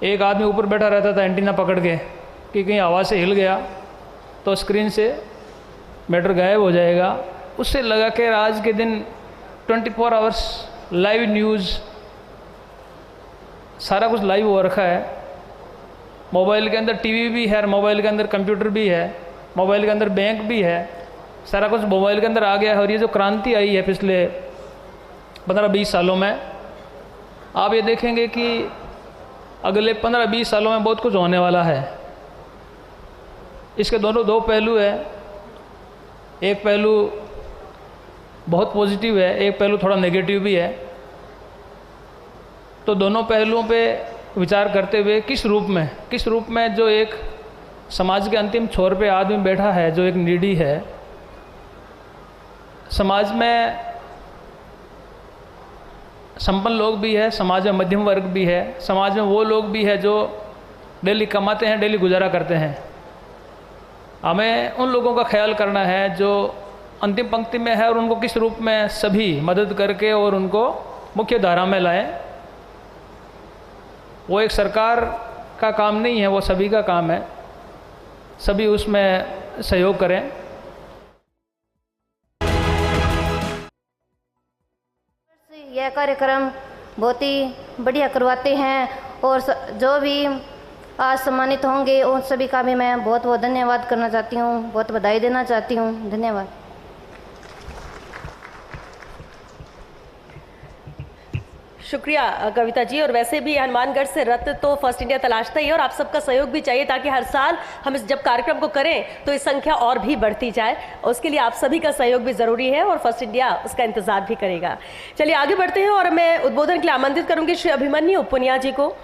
एक आदमी ऊपर बैठा रहता था एंटीना पकड़ के कि कहीं आवाज़ से हिल गया तो स्क्रीन से मैटर गायब हो जाएगा, उससे लगा कि आज के दिन 24 आवर्स लाइव न्यूज़, सारा कुछ लाइव हो रखा है। मोबाइल के अंदर टीवी भी है, मोबाइल के अंदर कंप्यूटर भी है, मोबाइल के अंदर बैंक भी है, सारा कुछ मोबाइल के अंदर आ गया है। और ये जो क्रांति आई है पिछले 15-20 सालों में, आप ये देखेंगे कि अगले 15-20 सालों में बहुत कुछ होने वाला है। इसके दोनों दो पहलू है, एक पहलू बहुत पॉजिटिव है, एक पहलू थोड़ा नेगेटिव भी है। तो दोनों पहलुओं पे विचार करते हुए किस रूप में जो एक समाज के अंतिम छोर पे आदमी बैठा है, जो एक नीडी है, समाज में संपन्न लोग भी है, समाज में मध्यम वर्ग भी है, समाज में वो लोग भी है जो डेली कमाते हैं, डेली गुजारा करते हैं। हमें उन लोगों का ख्याल करना है जो अंतिम पंक्ति में है और उनको किस रूप में सभी मदद करके और उनको मुख्य धारा में लाएं। वो एक सरकार का काम नहीं है, वो सभी का काम है, सभी उसमें सहयोग करें। यह कार्यक्रम बहुत ही बढ़िया करवाते हैं और जो भी आज सम्मानित होंगे उन सभी का भी मैं बहुत बहुत धन्यवाद करना चाहती हूँ, बहुत बधाई देना चाहती हूँ। धन्यवाद। शुक्रिया कविता जी। और वैसे भी हनुमानगढ़ से रत्न तो फर्स्ट इंडिया तलाशता ही है और आप सबका सहयोग भी चाहिए ताकि हर साल हम इस जब कार्यक्रम को करें तो इस संख्या और भी बढ़ती जाए, और उसके लिए आप सभी का सहयोग भी जरूरी है और फर्स्ट इंडिया उसका इंतजार भी करेगा। चलिए आगे बढ़ते हैं और मैं उद्बोधन के लिए आमंत्रित करूंगी श्री अभिमन्यु पुनिया जी को,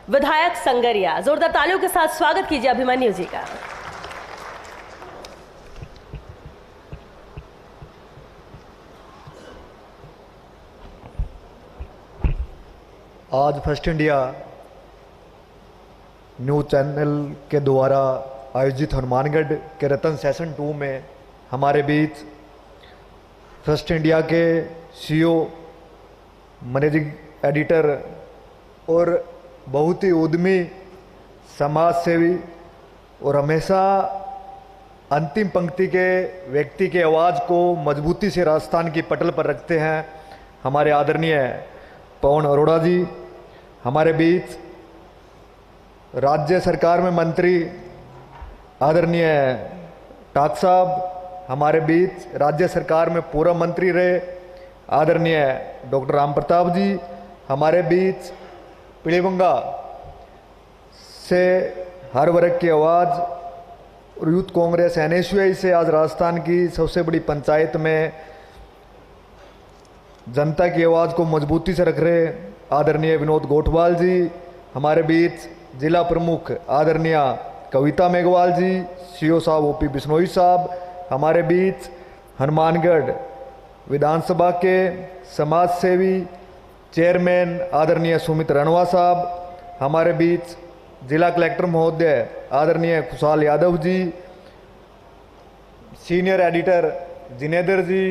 विधायक संगरिया। जोरदार तालियों के साथ स्वागत कीजिए अभिमन्यु जी का। आज फर्स्ट इंडिया न्यूज़ चैनल के द्वारा आयोजित हनुमानगढ़ के रतन सेशन 2 में हमारे बीच फर्स्ट इंडिया के सीईओ, मैनेजिंग एडिटर और बहुत ही उद्यमी समाज सेवी और हमेशा अंतिम पंक्ति के व्यक्ति के आवाज़ को मजबूती से राजस्थान की पटल पर रखते हैं हमारे आदरणीय पवन अरोड़ा जी, हमारे बीच राज्य सरकार में मंत्री आदरणीय टाक साहब, हमारे बीच राज्य सरकार में पूर्व मंत्री रहे आदरणीय डॉक्टर राम प्रताप जी, हमारे बीच पीलीभंगा से हर वर्ग की आवाज़ और यूथ कांग्रेस NSUI से आज राजस्थान की सबसे बड़ी पंचायत में जनता की आवाज़ को मजबूती से रख रहे आदरणीय विनोद गोठवाल जी, हमारे बीच जिला प्रमुख आदरणीय कविता मेघवाल जी, सीईओ साहब OP बिश्नोई साहब, हमारे बीच हनुमानगढ़ विधानसभा के समाज सेवी चेयरमैन आदरणीय सुमित रणवा साहब, हमारे बीच जिला कलेक्टर महोदय आदरणीय खुशहाल यादव जी, सीनियर एडिटर जिनेंद्र जी,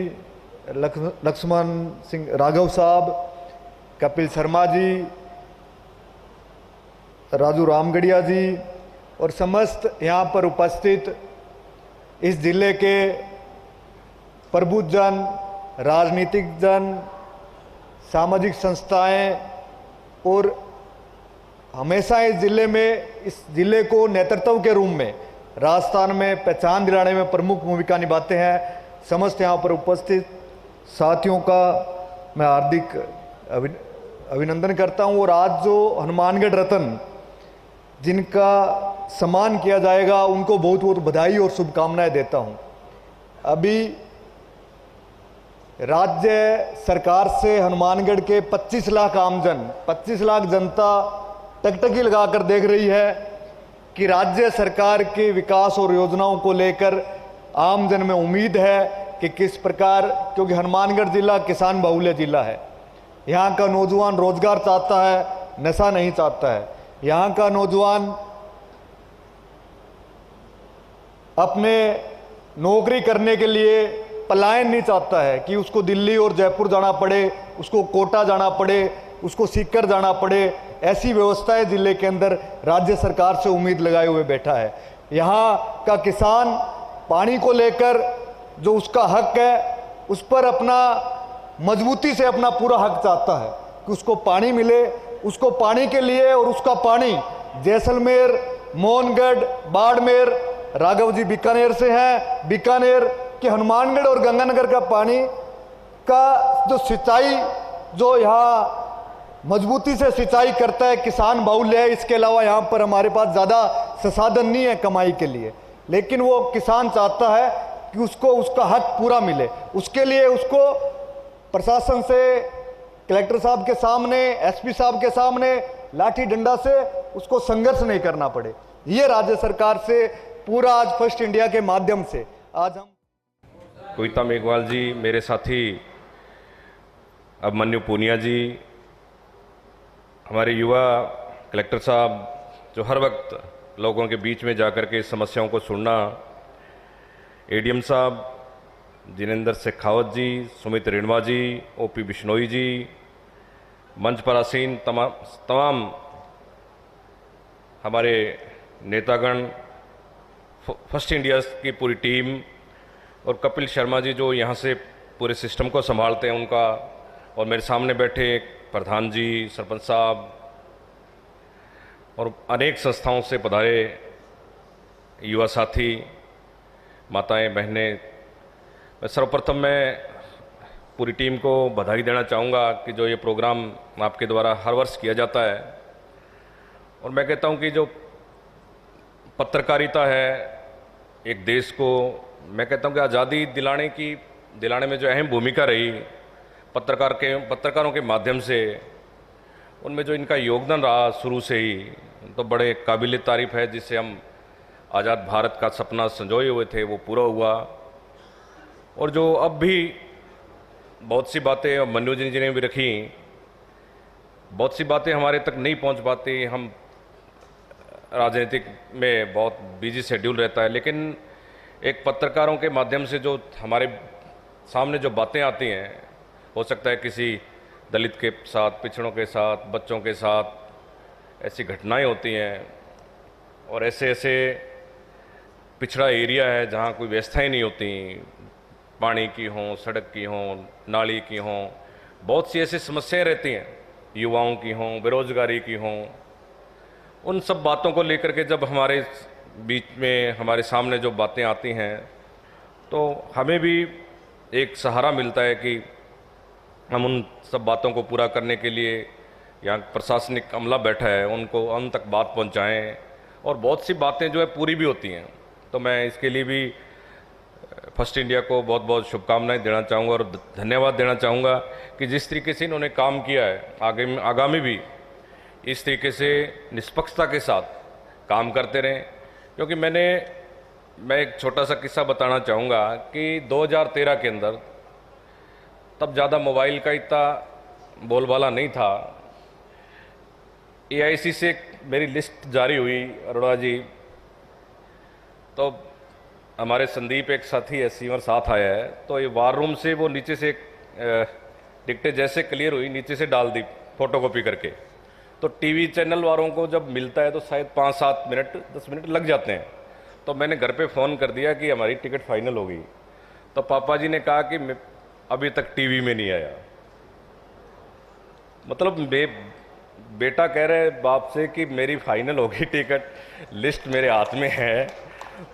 लक्ष्मण सिंह राघव साहब, कपिल शर्मा जी, राजू रामगढ़िया जी और समस्त यहाँ पर उपस्थित इस जिले के प्रबुद्ध जन, राजनीतिक जन, सामाजिक संस्थाएं और हमेशा इस जिले को नेतृत्व के रूप में राजस्थान में पहचान दिलाने में प्रमुख भूमिका निभाते हैं। समस्त यहाँ पर उपस्थित साथियों का मैं हार्दिक अभिनंदन करता हूँ और आज जो हनुमानगढ़ रत्न जिनका सम्मान किया जाएगा उनको बहुत बहुत बधाई और शुभकामनाएं देता हूँ। अभी राज्य सरकार से हनुमानगढ़ के 25 लाख आमजन, 25 लाख जनता टकटकी लगाकर देख रही है कि राज्य सरकार के विकास और योजनाओं को लेकर आमजन में उम्मीद है कि किस प्रकार, क्योंकि हनुमानगढ़ जिला किसान बहुल्य जिला है, यहाँ का नौजवान रोजगार चाहता है, नशा नहीं चाहता है। यहाँ का नौजवान अपने नौकरी करने के लिए पलायन नहीं चाहता है कि उसको दिल्ली और जयपुर जाना पड़े, उसको कोटा जाना पड़े, उसको सीकर जाना पड़े। ऐसी व्यवस्था है जिले के अंदर, राज्य सरकार से उम्मीद लगाए हुए बैठा है। यहाँ का किसान पानी को लेकर जो उसका हक है उस पर अपना मजबूती से अपना पूरा हक चाहता है कि उसको पानी मिले। उसको पानी के लिए, और उसका पानी जैसलमेर, मोहनगढ़, बाड़मेर, राघव जी बीकानेर से हैं, बीकानेर के हनुमानगढ़ और गंगानगर का पानी का जो सिंचाई, जो यहाँ मजबूती से सिंचाई करता है, किसान बाहुल्य है। इसके अलावा यहाँ पर हमारे पास ज़्यादा संसाधन नहीं है कमाई के लिए, लेकिन वो किसान चाहता है कि उसको उसका हक पूरा मिले। उसके लिए उसको प्रशासन से, कलेक्टर साहब के सामने, एसपी साहब के सामने लाठी डंडा से उसको संघर्ष नहीं करना पड़े। ये राज्य सरकार से पूरा आज फर्स्ट इंडिया के माध्यम से आज हम कविता मेघवाल जी, मेरे साथी अभिमन्यु पूनिया जी, हमारे युवा कलेक्टर साहब जो हर वक्त लोगों के बीच में जाकर के समस्याओं को सुनना, एडीएम साहब जिनेंद्र शेखावत जी, सुमित रिणवा जी, ओपी बिश्नोई जी, मंच पर आसीन तमाम हमारे नेतागण, फर्स्ट इंडिया की पूरी टीम, और कपिल शर्मा जी जो यहाँ से पूरे सिस्टम को संभालते हैं उनका, और मेरे सामने बैठे प्रधान जी, सरपंच साहब और अनेक संस्थाओं से पधारे युवा साथी, माताएं, बहनें, सर्वप्रथम मैं पूरी टीम को बधाई देना चाहूँगा कि जो ये प्रोग्राम आपके द्वारा हर वर्ष किया जाता है। और मैं कहता हूँ कि जो पत्रकारिता है एक देश को, मैं कहता हूँ कि आज़ादी दिलाने में जो अहम भूमिका रही पत्रकारों के माध्यम से, उनमें जो इनका योगदान रहा शुरू से ही, तो बड़े काबिल तारीफ़ है। जिससे हम आज़ाद भारत का सपना संजोए हुए थे वो पूरा हुआ। और जो अब भी बहुत सी बातें मनु जी ने भी रखी, बहुत सी बातें हमारे तक नहीं पहुंच पाती। हम राजनीतिक में बहुत बिजी शेड्यूल रहता है, लेकिन एक पत्रकारों के माध्यम से जो हमारे सामने जो बातें आती हैं, हो सकता है किसी दलित के साथ, पिछड़ों के साथ, बच्चों के साथ ऐसी घटनाएं होती हैं, और ऐसे ऐसे पिछड़ा एरिया है जहाँ कोई व्यवस्थाएं नहीं होती, पानी की हों, सड़क की हों, नाली की हों, बहुत सी ऐसी समस्याएं रहती हैं, युवाओं की हों, बेरोजगारी की हों। उन सब बातों को लेकर के जब हमारे बीच में, हमारे सामने जो बातें आती हैं, तो हमें भी एक सहारा मिलता है कि हम उन सब बातों को पूरा करने के लिए, यहाँ प्रशासनिक अमला बैठा है, उनको अंत तक बात पहुँचाएँ, और बहुत सी बातें जो है पूरी भी होती हैं। तो मैं इसके लिए भी फर्स्ट इंडिया को बहुत बहुत शुभकामनाएं देना चाहूँगा और धन्यवाद देना चाहूँगा कि जिस तरीके से इन्होंने काम किया है, आगामी भी इस तरीके से निष्पक्षता के साथ काम करते रहें। क्योंकि मैं एक छोटा सा किस्सा बताना चाहूँगा कि 2013 के अंदर, तब ज़्यादा मोबाइल का इतना बोलबाला नहीं था, AIC से मेरी लिस्ट जारी हुई अरोड़ा जी, तो हमारे संदीप एक साथी है, सीवर साथ आया है, तो ये वार रूम से वो नीचे से टिकटें जैसे क्लियर हुई नीचे से डाल दी फोटोकॉपी करके। तो टीवी चैनल वालों को जब मिलता है तो शायद 5-7 मिनट 10 मिनट लग जाते हैं। तो मैंने घर पे फ़ोन कर दिया कि हमारी टिकट फाइनल हो गई। तो पापा जी ने कहा कि अभी तक टीवी में नहीं आया। मतलब बेटा कह रहे बाप से कि मेरी फाइनल हो गई टिकट, लिस्ट मेरे हाथ में है।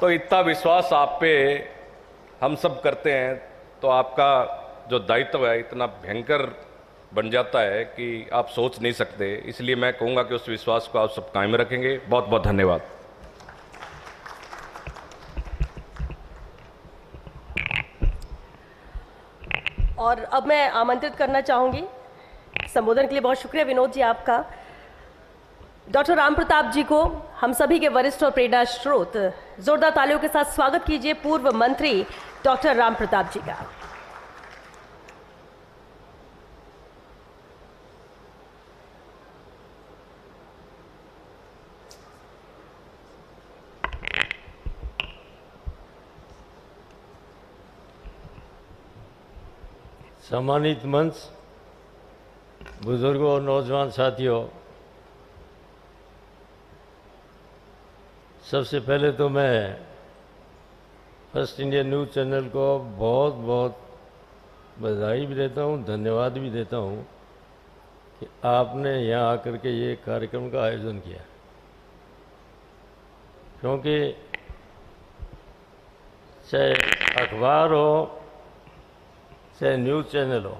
तो इतना विश्वास आप पे हम सब करते हैं, तो आपका जो दायित्व है इतना भयंकर बन जाता है कि आप सोच नहीं सकते। इसलिए मैं कहूँगा कि उस विश्वास को आप सब कायम रखेंगे। बहुत बहुत धन्यवाद। और अब मैं आमंत्रित करना चाहूँगी संबोधन के लिए। बहुत शुक्रिया विनोद जी आपका। डॉक्टर राम प्रताप जी को, हम सभी के वरिष्ठ और प्रेरणा स्रोत, जोरदार तालियों के साथ स्वागत कीजिए पूर्व मंत्री डॉक्टर राम प्रताप जी का। सम्मानित मंच, बुजुर्गों और नौजवान साथियों, सबसे पहले तो मैं फर्स्ट इंडिया न्यूज़ चैनल को बहुत बहुत बधाई भी देता हूँ, धन्यवाद भी देता हूँ कि आपने यहाँ आकर के ये कार्यक्रम का आयोजन किया, क्योंकि चाहे अखबार हो चाहे न्यूज़ चैनल हो,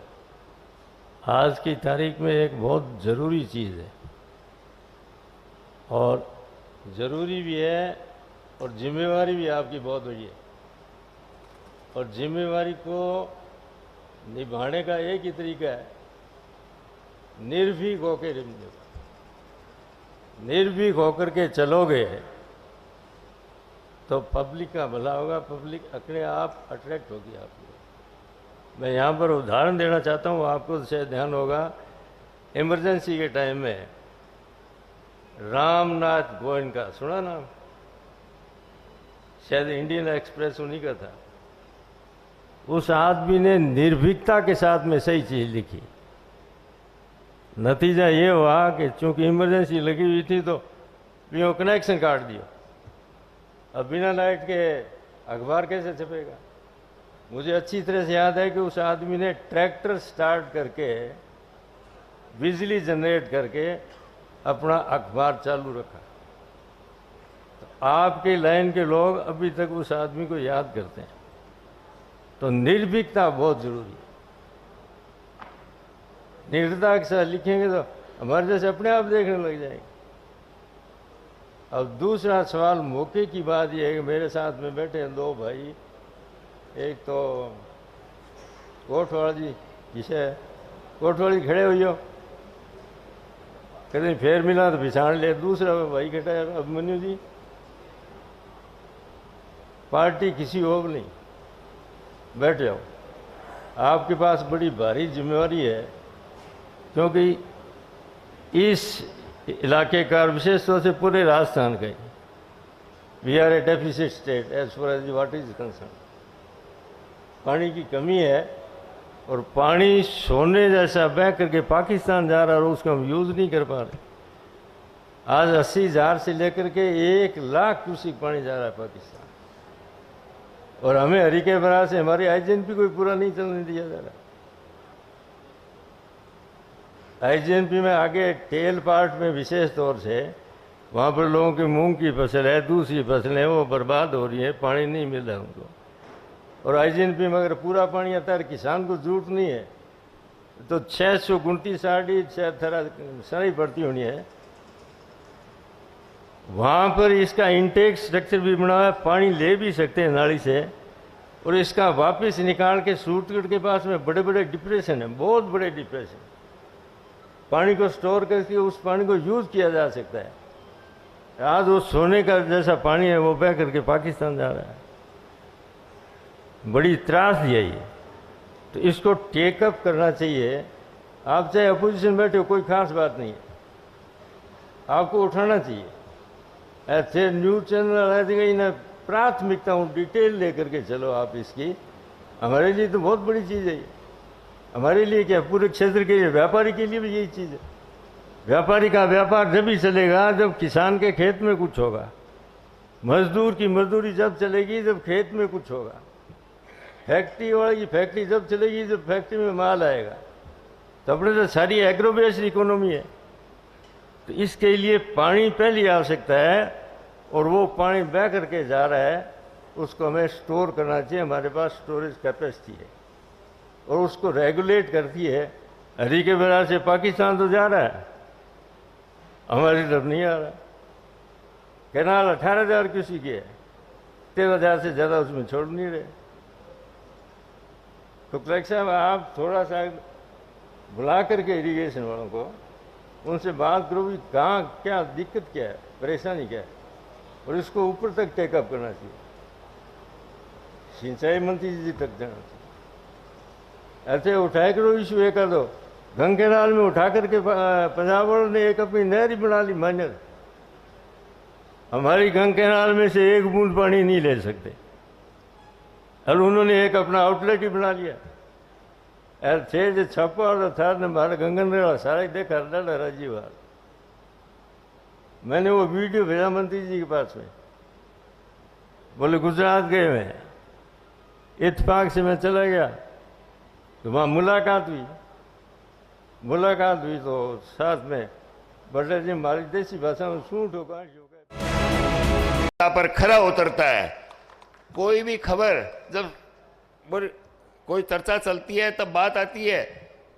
आज की तारीख में एक बहुत ज़रूरी चीज़ है और ज़रूरी भी है और जिम्मेवारी भी आपकी बहुत बड़ी है। और जिम्मेवारी को निभाने का एक ही तरीका है, निर्भीक होकर निर्भीक होकर के चलोगे तो पब्लिक का भला होगा, पब्लिक अपने आप अट्रैक्ट होगी आपको। मैं यहाँ पर उदाहरण देना चाहता हूँ, आपको शायद ध्यान होगा, इमरजेंसी के टाइम में रामनाथ गोयन का सुना नाम, शायद इंडियन एक्सप्रेस उन्हीं का था। उस आदमी ने निर्भीकता के साथ में सही चीज लिखी। नतीजा ये हुआ कि चूंकि इमरजेंसी लगी हुई थी तो वो कनेक्शन काट दिया। अब बिना लाइट के अखबार कैसे छपेगा? मुझे अच्छी तरह से याद है कि उस आदमी ने ट्रैक्टर स्टार्ट करके बिजली जनरेट करके अपना अखबार चालू रखा। तो आपके लाइन के लोग अभी तक उस आदमी को याद करते हैं। तो निर्भीकता बहुत जरूरी है। निर्भीकता के साथ लिखेंगे तो हमारे जैसे अपने आप देखने लग जाएंगे। अब दूसरा सवाल मौके की बात यह है कि मेरे साथ में बैठे हैं दो भाई, एक तो कोटवाड़ा जी, किसे कोटवाड़ी खड़े हुई हो, कहते फिर मिला तो पिछाड़ ले। दूसरा भाई खड़ा है अभिमन्यु जी, पार्टी किसी हो नहीं, बैठ जाओ। आपके पास बड़ी भारी जिम्मेवारी है, क्योंकि इस इलाके का, विशेष तौर से पूरे राजस्थान का, we are a deficit state as far as what is concern. पानी की कमी है और पानी सोने जैसा बह करके पाकिस्तान जा रहा है और उसको हम यूज़ नहीं कर पा रहे। आज 80,000 से लेकर के 1,00,000 क्यूसिक पानी जा रहा है पाकिस्तान, और हमें हरीके बराज से हमारी आईजीएनपी कोई पूरा नहीं चलने दिया जा रहा। आईजीएनपी में आगे टेल पार्ट में विशेष तौर से वहाँ पर लोगों की मूंग की फसल है, दूसरी फसलें वो बर्बाद हो रही है, पानी नहीं मिल रहा है उनको। और आईजीएनपी में अगर पूरा पानी आता है, किसान को जरूरत नहीं है, तो 629 साड़ी सारी पड़ती होनी है। वहाँ पर इसका इंटेक स्ट्रक्चर भी बना हुआ है, पानी ले भी सकते हैं नाली से, और इसका वापस निकाल के सूटगढ़ के पास में बड़े बड़े डिप्रेशन है, बहुत बड़े डिप्रेशन। पानी को स्टोर करके उस पानी को यूज़ किया जा सकता है। आज वो सोने का जैसा पानी है वो बह करके पाकिस्तान जा रहा है। बड़ी त्रासदी है ये, तो इसको टेकअप करना चाहिए। आप चाहे अपोजिशन बैठे हो, कोई खास बात नहीं है, आपको उठाना चाहिए। ऐसे न्यूज़ चैनल ऐसे ना प्राथमिकता डिटेल लेकर के चलो आप इसकी। हमारे लिए तो बहुत बड़ी चीज़ है ये। हमारे लिए क्या, पूरे क्षेत्र के लिए, व्यापारी के लिए भी यही चीज़ है। व्यापारी का व्यापार जब ही चलेगा जब किसान के खेत में कुछ होगा, मजदूर की मजदूरी जब चलेगी जब खेत में कुछ होगा, फैक्ट्री वाले की फैक्ट्री जब चलेगी जब फैक्ट्री में माल आएगा। तो अपने तो सारी एग्रो बेस्ड इकोनॉमी है। तो इसके लिए पानी पहली आवश्यकता है, और वो पानी बह करके जा रहा है, उसको हमें स्टोर करना चाहिए। हमारे पास स्टोरेज कैपेसिटी है और उसको रेगुलेट करती है। हरीके बराज से पाकिस्तान तो जा रहा है, हमारी तरफ नहीं आ रहा। कैनाल 18,000 क्यूसेक की है, 13,000 से ज़्यादा उसमें छोड़ नहीं रहे। तो कलेक्टर साहब, आप थोड़ा सा बुला करके इरीगेशन वालों को उनसे बात करो कि कहाँ क्या दिक्कत क्या है, परेशानी क्या है, और इसको ऊपर तक टेकअप करना चाहिए, सिंचाई मंत्री जी तक जाना चाहिए। ऐसे उठाए करो इशू एक कर दो। गंगेनाल में उठा करके पंजाब वालों ने एक अपनी नहर ही बना ली, माइनर। हमारी गंगेनाल में से एक बूंद पानी नहीं ले सकते, और उन्होंने एक अपना आउटलेट ही बना लिया। थे जो छपा और था ने हमारा गंगन सारा ही देखा राजीवाल। मैंने वो वीडियो भेजा मंत्री जी के पास में, बोले गुजरात गए हुए हैं। इत्तेफाक से मैं चला गया तो वहाँ मुलाकात हुई तो साथ में बटर जी हमारी देसी भाषा में सूट होगा पर खरा उतरता है। कोई भी खबर जब कोई चर्चा चलती है तब बात आती है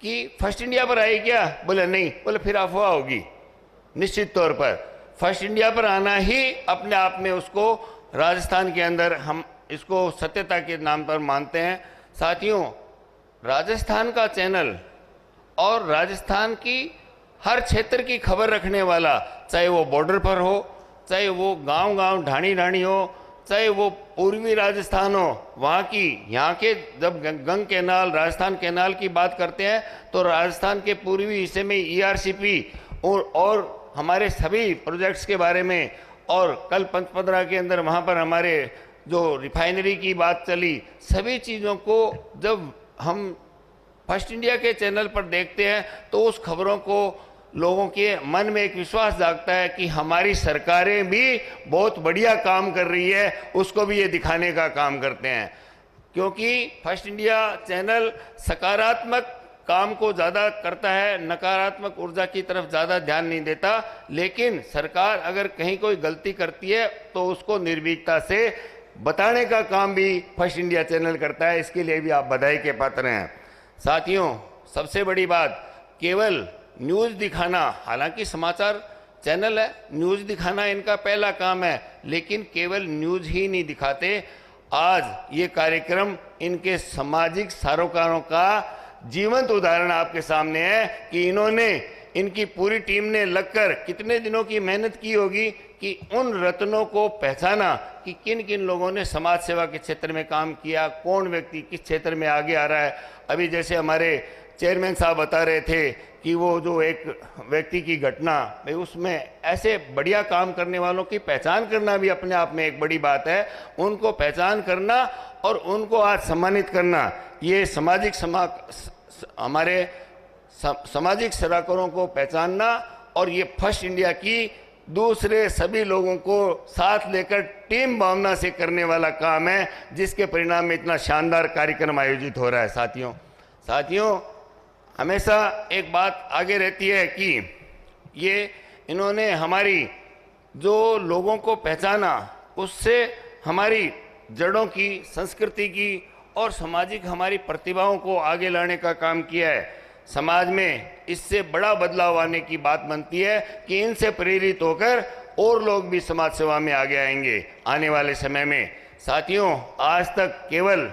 कि फर्स्ट इंडिया पर आई क्या, बोले नहीं, बोले फिर अफवाह होगी। निश्चित तौर पर फर्स्ट इंडिया पर आना ही अपने आप में उसको राजस्थान के अंदर हम इसको सत्यता के नाम पर मानते हैं। साथियों, राजस्थान का चैनल और राजस्थान की हर क्षेत्र की खबर रखने वाला, चाहे वो बॉर्डर पर हो, चाहे वो गांव ढाणी हो, चाहे वो पूर्वी राजस्थान हो, वहाँ की यहाँ के जब गंग कैनाल, राजस्थान कैनाल की बात करते हैं तो राजस्थान के पूर्वी हिस्से में ERCP और हमारे सभी प्रोजेक्ट्स के बारे में, और कल 15 के अंदर वहाँ पर हमारे जो रिफाइनरी की बात चली, सभी चीज़ों को जब हम फर्स्ट इंडिया के चैनल पर देखते हैं तो उस खबरों को लोगों के मन में एक विश्वास जागता है कि हमारी सरकारें भी बहुत बढ़िया काम कर रही है, उसको भी ये दिखाने का काम करते हैं। क्योंकि फर्स्ट इंडिया चैनल सकारात्मक काम को ज़्यादा करता है, नकारात्मक ऊर्जा की तरफ ज़्यादा ध्यान नहीं देता। लेकिन सरकार अगर कहीं कोई गलती करती है तो उसको निर्भीकता से बताने का काम भी फर्स्ट इंडिया चैनल करता है। इसके लिए भी आप बधाई के पात्र हैं। साथियों, सबसे बड़ी बात, केवल न्यूज़ दिखाना, हालांकि समाचार चैनल है, न्यूज़ दिखाना इनका पहला काम है, लेकिन केवल न्यूज़ ही नहीं दिखाते। आज ये कार्यक्रम इनके सामाजिक सरोकारों का जीवंत उदाहरण आपके सामने है कि इन्होंने, इनकी पूरी टीम ने लगकर कितने दिनों की मेहनत की होगी कि उन रत्नों को पहचाना कि किन किन लोगों ने समाज सेवा के क्षेत्र में काम किया, कौन व्यक्ति किस क्षेत्र में आगे आ रहा है। अभी जैसे हमारे चेयरमैन साहब बता रहे थे कि वो जो एक व्यक्ति की घटना, भाई उसमें ऐसे बढ़िया काम करने वालों की पहचान करना भी अपने आप में एक बड़ी बात है। उनको पहचान करना और उनको आज सम्मानित करना, ये हमारे सामाजिक सरोकारों को पहचानना और ये फर्स्ट इंडिया की दूसरे सभी लोगों को साथ लेकर टीम भावना से करने वाला काम है, जिसके परिणाम में इतना शानदार कार्यक्रम आयोजित हो रहा है। साथियों, हमेशा एक बात आगे रहती है कि ये इन्होंने हमारी जो लोगों को पहचाना, उससे हमारी जड़ों की, संस्कृति की और सामाजिक हमारी प्रतिभाओं को आगे लाने का काम किया है। समाज में इससे बड़ा बदलाव आने की बात बनती है कि इनसे प्रेरित होकर और लोग भी समाज सेवा में आगे आएंगे आने वाले समय में। साथियों, आज तक केवल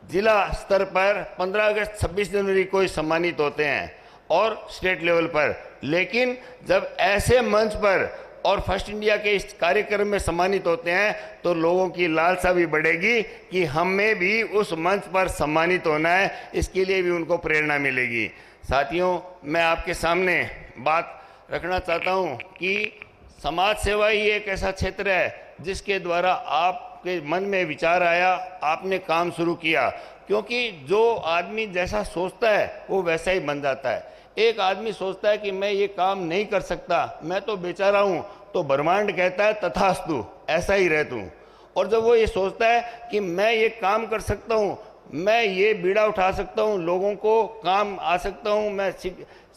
जिला स्तर पर 15 अगस्त 26 जनवरी को ही सम्मानित होते हैं और स्टेट लेवल पर, लेकिन जब ऐसे मंच पर और फर्स्ट इंडिया के इस कार्यक्रम में सम्मानित होते हैं तो लोगों की लालसा भी बढ़ेगी कि हमें भी उस मंच पर सम्मानित होना है, इसके लिए भी उनको प्रेरणा मिलेगी। साथियों, मैं आपके सामने बात रखना चाहता हूं कि समाज सेवा ही एक ऐसा क्षेत्र है जिसके द्वारा आपके मन में विचार आया, आपने काम शुरू किया। क्योंकि जो आदमी जैसा सोचता है वो वैसा ही बन जाता है। एक आदमी सोचता है कि मैं ये काम नहीं कर सकता, मैं तो बेचारा हूँ, तो ब्रह्मांड कहता है तथास्तु, ऐसा ही रह तू। और जब वो ये सोचता है कि मैं ये काम कर सकता हूँ, मैं ये बीड़ा उठा सकता हूँ, लोगों को काम आ सकता हूँ, मैं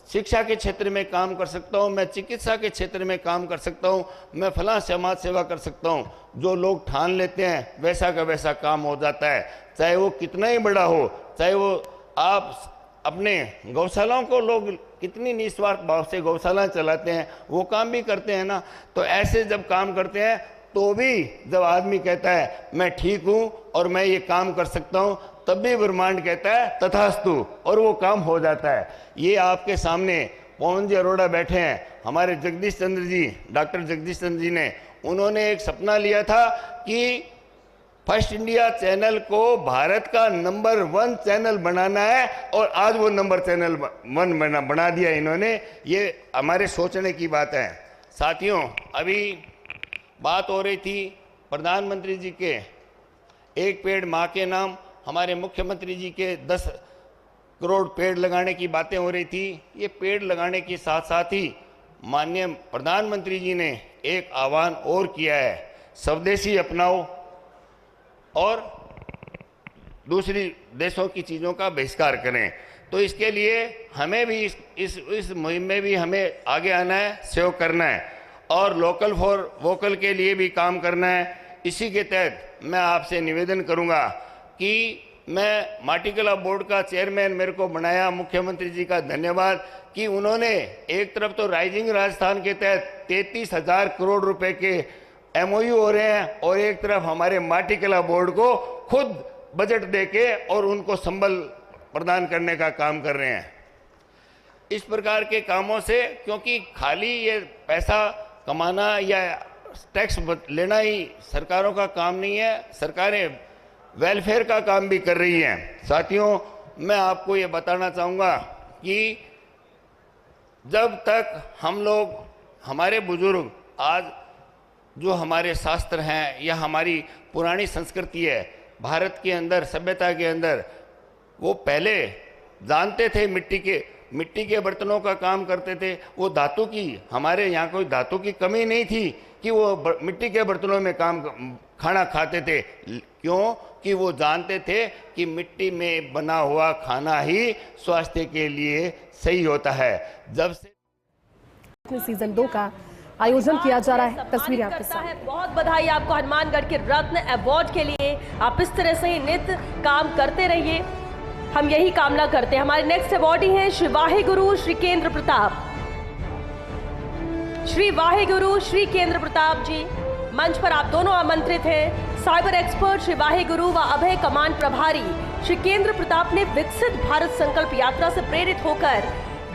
शिक्षा के क्षेत्र में काम कर सकता हूँ, मैं चिकित्सा के क्षेत्र में काम कर सकता हूँ, मैं फलां समाज सेवा कर सकता हूँ, जो लोग ठान लेते हैं वैसा का वैसा काम हो जाता है। चाहे वो कितना ही बड़ा हो, चाहे वो आप अपने गौशालाओं को, लोग कितनी निस्वार्थ भाव से गौशाला चलाते हैं, वो काम भी करते हैं ना। तो ऐसे जब काम करते हैं तो भी जब आदमी कहता है मैं ठीक हूँ और मैं ये काम कर सकता हूँ, तब भी ब्रह्मांड कहता है तथास्तु, और वो काम हो जाता है। ये आपके सामने पवन जी अरोड़ा बैठे हैं, हमारे जगदीश चंद्र जी, डॉक्टर जगदीश चंद्र जी ने, उन्होंने एक सपना लिया था कि फर्स्ट इंडिया चैनल को भारत का नंबर 1 चैनल बनाना है, और आज वो नंबर चैनल 1 बना दिया इन्होंने। ये हमारे सोचने की बात है। साथियों, अभी बात हो रही थी प्रधानमंत्री जी के एक पेड़ माँ के नाम, हमारे मुख्यमंत्री जी के 10 करोड़ पेड़ लगाने की बातें हो रही थी। ये पेड़ लगाने के साथ साथ ही माननीय प्रधानमंत्री जी ने एक आह्वान और किया है, स्वदेशी अपनाओ और दूसरी देशों की चीज़ों का बहिष्कार करें। तो इसके लिए हमें भी इस मुहिम में भी हमें आगे आना है, सहयोग करना है और लोकल फॉर वोकल के लिए भी काम करना है। इसी के तहत मैं आपसे निवेदन करूंगा कि मैं माटी कला बोर्ड का चेयरमैन मेरे को बनाया, मुख्यमंत्री जी का धन्यवाद कि उन्होंने एक तरफ तो राइजिंग राजस्थान के तहत 33,000 करोड़ रुपए के MOU हो रहे हैं और एक तरफ हमारे माटी कला बोर्ड को खुद बजट देके और उनको संबल प्रदान करने का काम कर रहे हैं। इस प्रकार के कामों से, क्योंकि खाली ये पैसा कमाना या टैक्स लेना ही सरकारों का काम नहीं है, सरकारें वेलफेयर का काम भी कर रही हैं। साथियों, मैं आपको ये बताना चाहूँगा कि जब तक हम लोग, हमारे बुजुर्ग, आज जो हमारे शास्त्र हैं या हमारी पुरानी संस्कृति है भारत के अंदर, सभ्यता के अंदर, वो पहले जानते थे मिट्टी के बर्तनों का काम करते थे। वो धातु की, हमारे यहाँ कोई धातु की कमी नहीं थी कि वो मिट्टी के बर्तनों में खाना खाते थे। क्यों? कि वो जानते थे कि मिट्टी में बना हुआ खाना ही स्वास्थ्य के लिए सही होता है। जब से सीजन 2 का आयोजन किया जा रहा है, तस्वीरें आपके साथ। बहुत बधाई आपको हनुमानगढ़ के रत्न अवार्ड के लिए। आप इस तरह से ही नित्य काम करते रहिए, हम यही कामना करते हैं। हमारे नेक्स्ट अवार्डी हैं श्री वाहेगुरु श्री केंद्र प्रताप। श्री वाहेगुरु श्री केंद्र प्रताप जी, मंच पर आप दोनों आमंत्रित हैं। साइबर एक्सपर्ट श्री वाहेगुरु व अभय कमान प्रभारी श्री केंद्र प्रताप ने विकसित भारत संकल्प यात्रा से प्रेरित होकर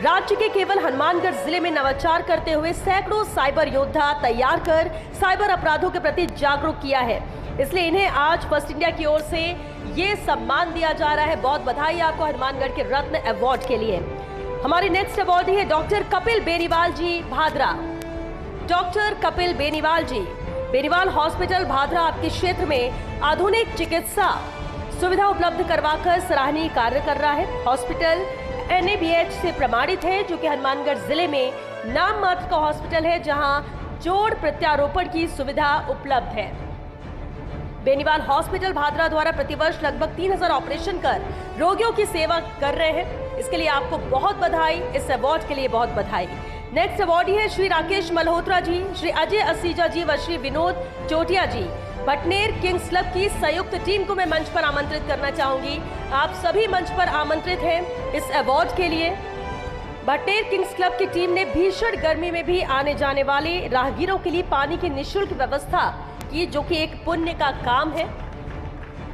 राज्य के केवल हनुमानगढ़ जिले में नवाचार करते हुए सैकड़ों साइबर योद्धा तैयार कर साइबर अपराधों के प्रति जागरूक किया है। इसलिए इन्हें आज फर्स्ट इंडिया की ओर से ये सम्मान दिया जा रहा है। बहुत बधाई आपको हनुमानगढ़ के रत्न अवार्ड के लिए। हमारे नेक्स्ट अवार्डी है डॉक्टर कपिल बेनीवाल जी, भादरा। डॉक्टर कपिल बेनीवाल जी, बेनीवाल हॉस्पिटल भादरा आपके क्षेत्र में आधुनिक चिकित्सा सुविधा उपलब्ध करवाकर सराहनीय कार्य कर रहा है। हॉस्पिटल NABH से प्रमाणित है, जो कि हनुमानगढ़ जिले में नाम मात्र का हॉस्पिटल है, जहां जोड़ प्रत्यारोपण की सुविधा उपलब्ध है। बेनीवाल हॉस्पिटल भादरा द्वारा प्रतिवर्ष लगभग 3000 ऑपरेशन कर रोगियों की सेवा कर रहे हैं। इसके लिए आपको बहुत बधाई, इस अवार्ड के लिए बहुत बधाई। नेक्स्ट अवार्डी है श्री राकेश मल्होत्रा जी, श्री अजय असीजा जी व श्री विनोद चोटिया जी। भटनेर किंग्स क्लब की संयुक्त टीम को मैं मंच पर आमंत्रित करना चाहूंगी। आप सभी मंच पर आमंत्रित हैं इस अवार्ड के लिए। भटनेर किंग्स क्लब की टीम ने भीषण गर्मी में भी आने जाने वाले राहगीरों के लिए पानी की निःशुल्क व्यवस्था की, जो कि एक पुण्य का काम है।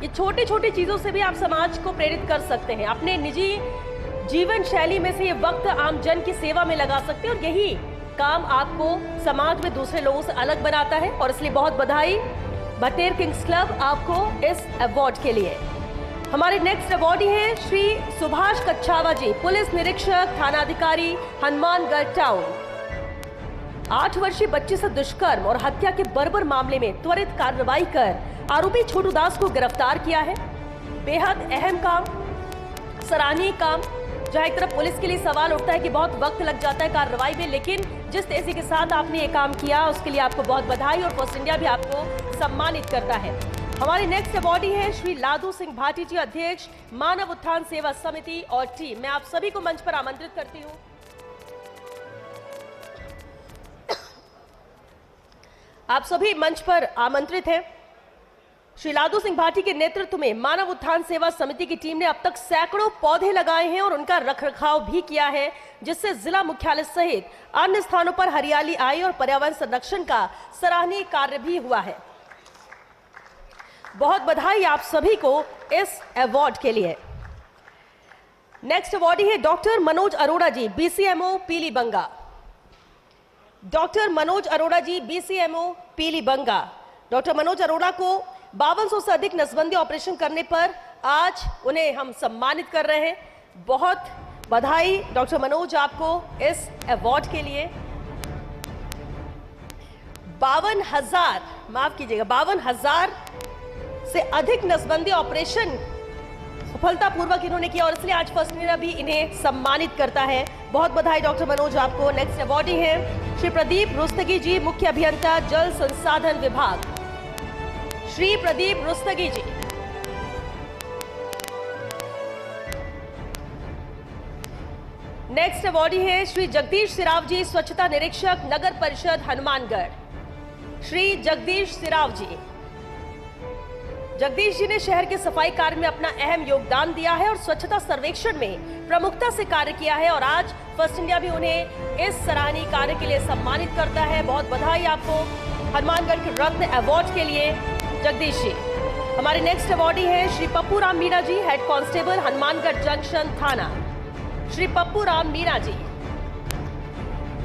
ये छोटी छोटी चीजों से भी आप समाज को प्रेरित कर सकते हैं। अपने निजी जीवन शैली में से ये वक्त आम जन की सेवा में लगा सकते हैं और यही काम आपको समाज में दूसरे लोगों से अलग बनाता है। और इसलिए बहुत बधाई भटनेर किंग्स क्लब आपको इस अवार्ड के लिए। हमारे नेक्स्ट अवार्डी हैं श्री सुभाष कच्छावा जी, पुलिस निरीक्षक थानाधिकारी हनुमानगढ़ टाउन। 8 वर्षीय बच्चे से दुष्कर्म और हत्या के बर्बर मामले में त्वरित कार्रवाई कर आरोपी छोटू दास को गिरफ्तार किया है। बेहद अहम काम, सराहनीय काम। जहां एक तरफ पुलिस के लिए सवाल उठता है कि बहुत वक्त लग जाता है कार्रवाई में, लेकिन जिस तेजी के साथ आपने ये काम किया उसके लिए आपको बहुत बधाई और फर्स्ट इंडिया भी आपको सम्मानित करता है। हमारे नेक्स्ट अवार्डी है श्री लादू सिंह भाटी जी, अध्यक्ष मानव उत्थान सेवा समिति और टीम। मैं आप सभी को मंच पर आमंत्रित करती हूँ। आप सभी मंच पर आमंत्रित हैं। श्री लादू सिंह भाटी के नेतृत्व में मानव उत्थान सेवा समिति की टीम ने अब तक सैकड़ों पौधे लगाए हैं और उनका रखरखाव भी किया है, जिससे जिला मुख्यालय सहित अन्य स्थानों पर हरियाली आई और पर्यावरण संरक्षण का सराहनीय कार्य भी हुआ है। बहुत बधाई आप सभी को इस अवार्ड के लिए। नेक्स्ट अवार्डी है डॉक्टर मनोज अरोड़ा जी, BCMO पीलीबंगा। डॉक्टर मनोज अरोड़ा जी, BCMO पीलीबंगा। डॉक्टर मनोज अरोड़ा को 5200 से अधिक नसबंदी ऑपरेशन करने पर आज उन्हें हम सम्मानित कर रहे हैं। बहुत बधाई डॉक्टर मनोज आपको इस अवार्ड के लिए। 52,000, माफ कीजिएगा, 52,000 से अधिक नसबंदी ऑपरेशन सफलतापूर्वक इन्होंने किया और इसलिए आज फर्स्ट इंडिया भी इन्हें सम्मानित करता है। बहुत बधाई डॉक्टर मनोज आपको। नेक्स्ट अवार्डी है श्री प्रदीप रुस्तगी जी, मुख्य अभियंता जल संसाधन विभाग। श्री प्रदीप रुस्तगी जी, नेक्स्ट अवॉर्डी है श्री जगदीश सिराव जी, स्वच्छता निरीक्षक, नगर परिषद हनुमानगढ़। श्री जगदीश सिराव जी, जगदीश जी ने शहर के सफाई कार्य में अपना अहम योगदान दिया है और स्वच्छता सर्वेक्षण में प्रमुखता से कार्य किया है और आज फर्स्ट इंडिया भी उन्हें इस सराहनीय कार्य के लिए सम्मानित करता है। बहुत बधाई आपको हनुमानगढ़ के रत्न अवार्ड के लिए जगदीश जी। हमारे नेक्स्ट अवॉर्डी है श्री पप्पू राम मीणा जी, हेड कांस्टेबल हनुमानगढ़ जंक्शन थाना। श्री पप्पू राम मीणा जी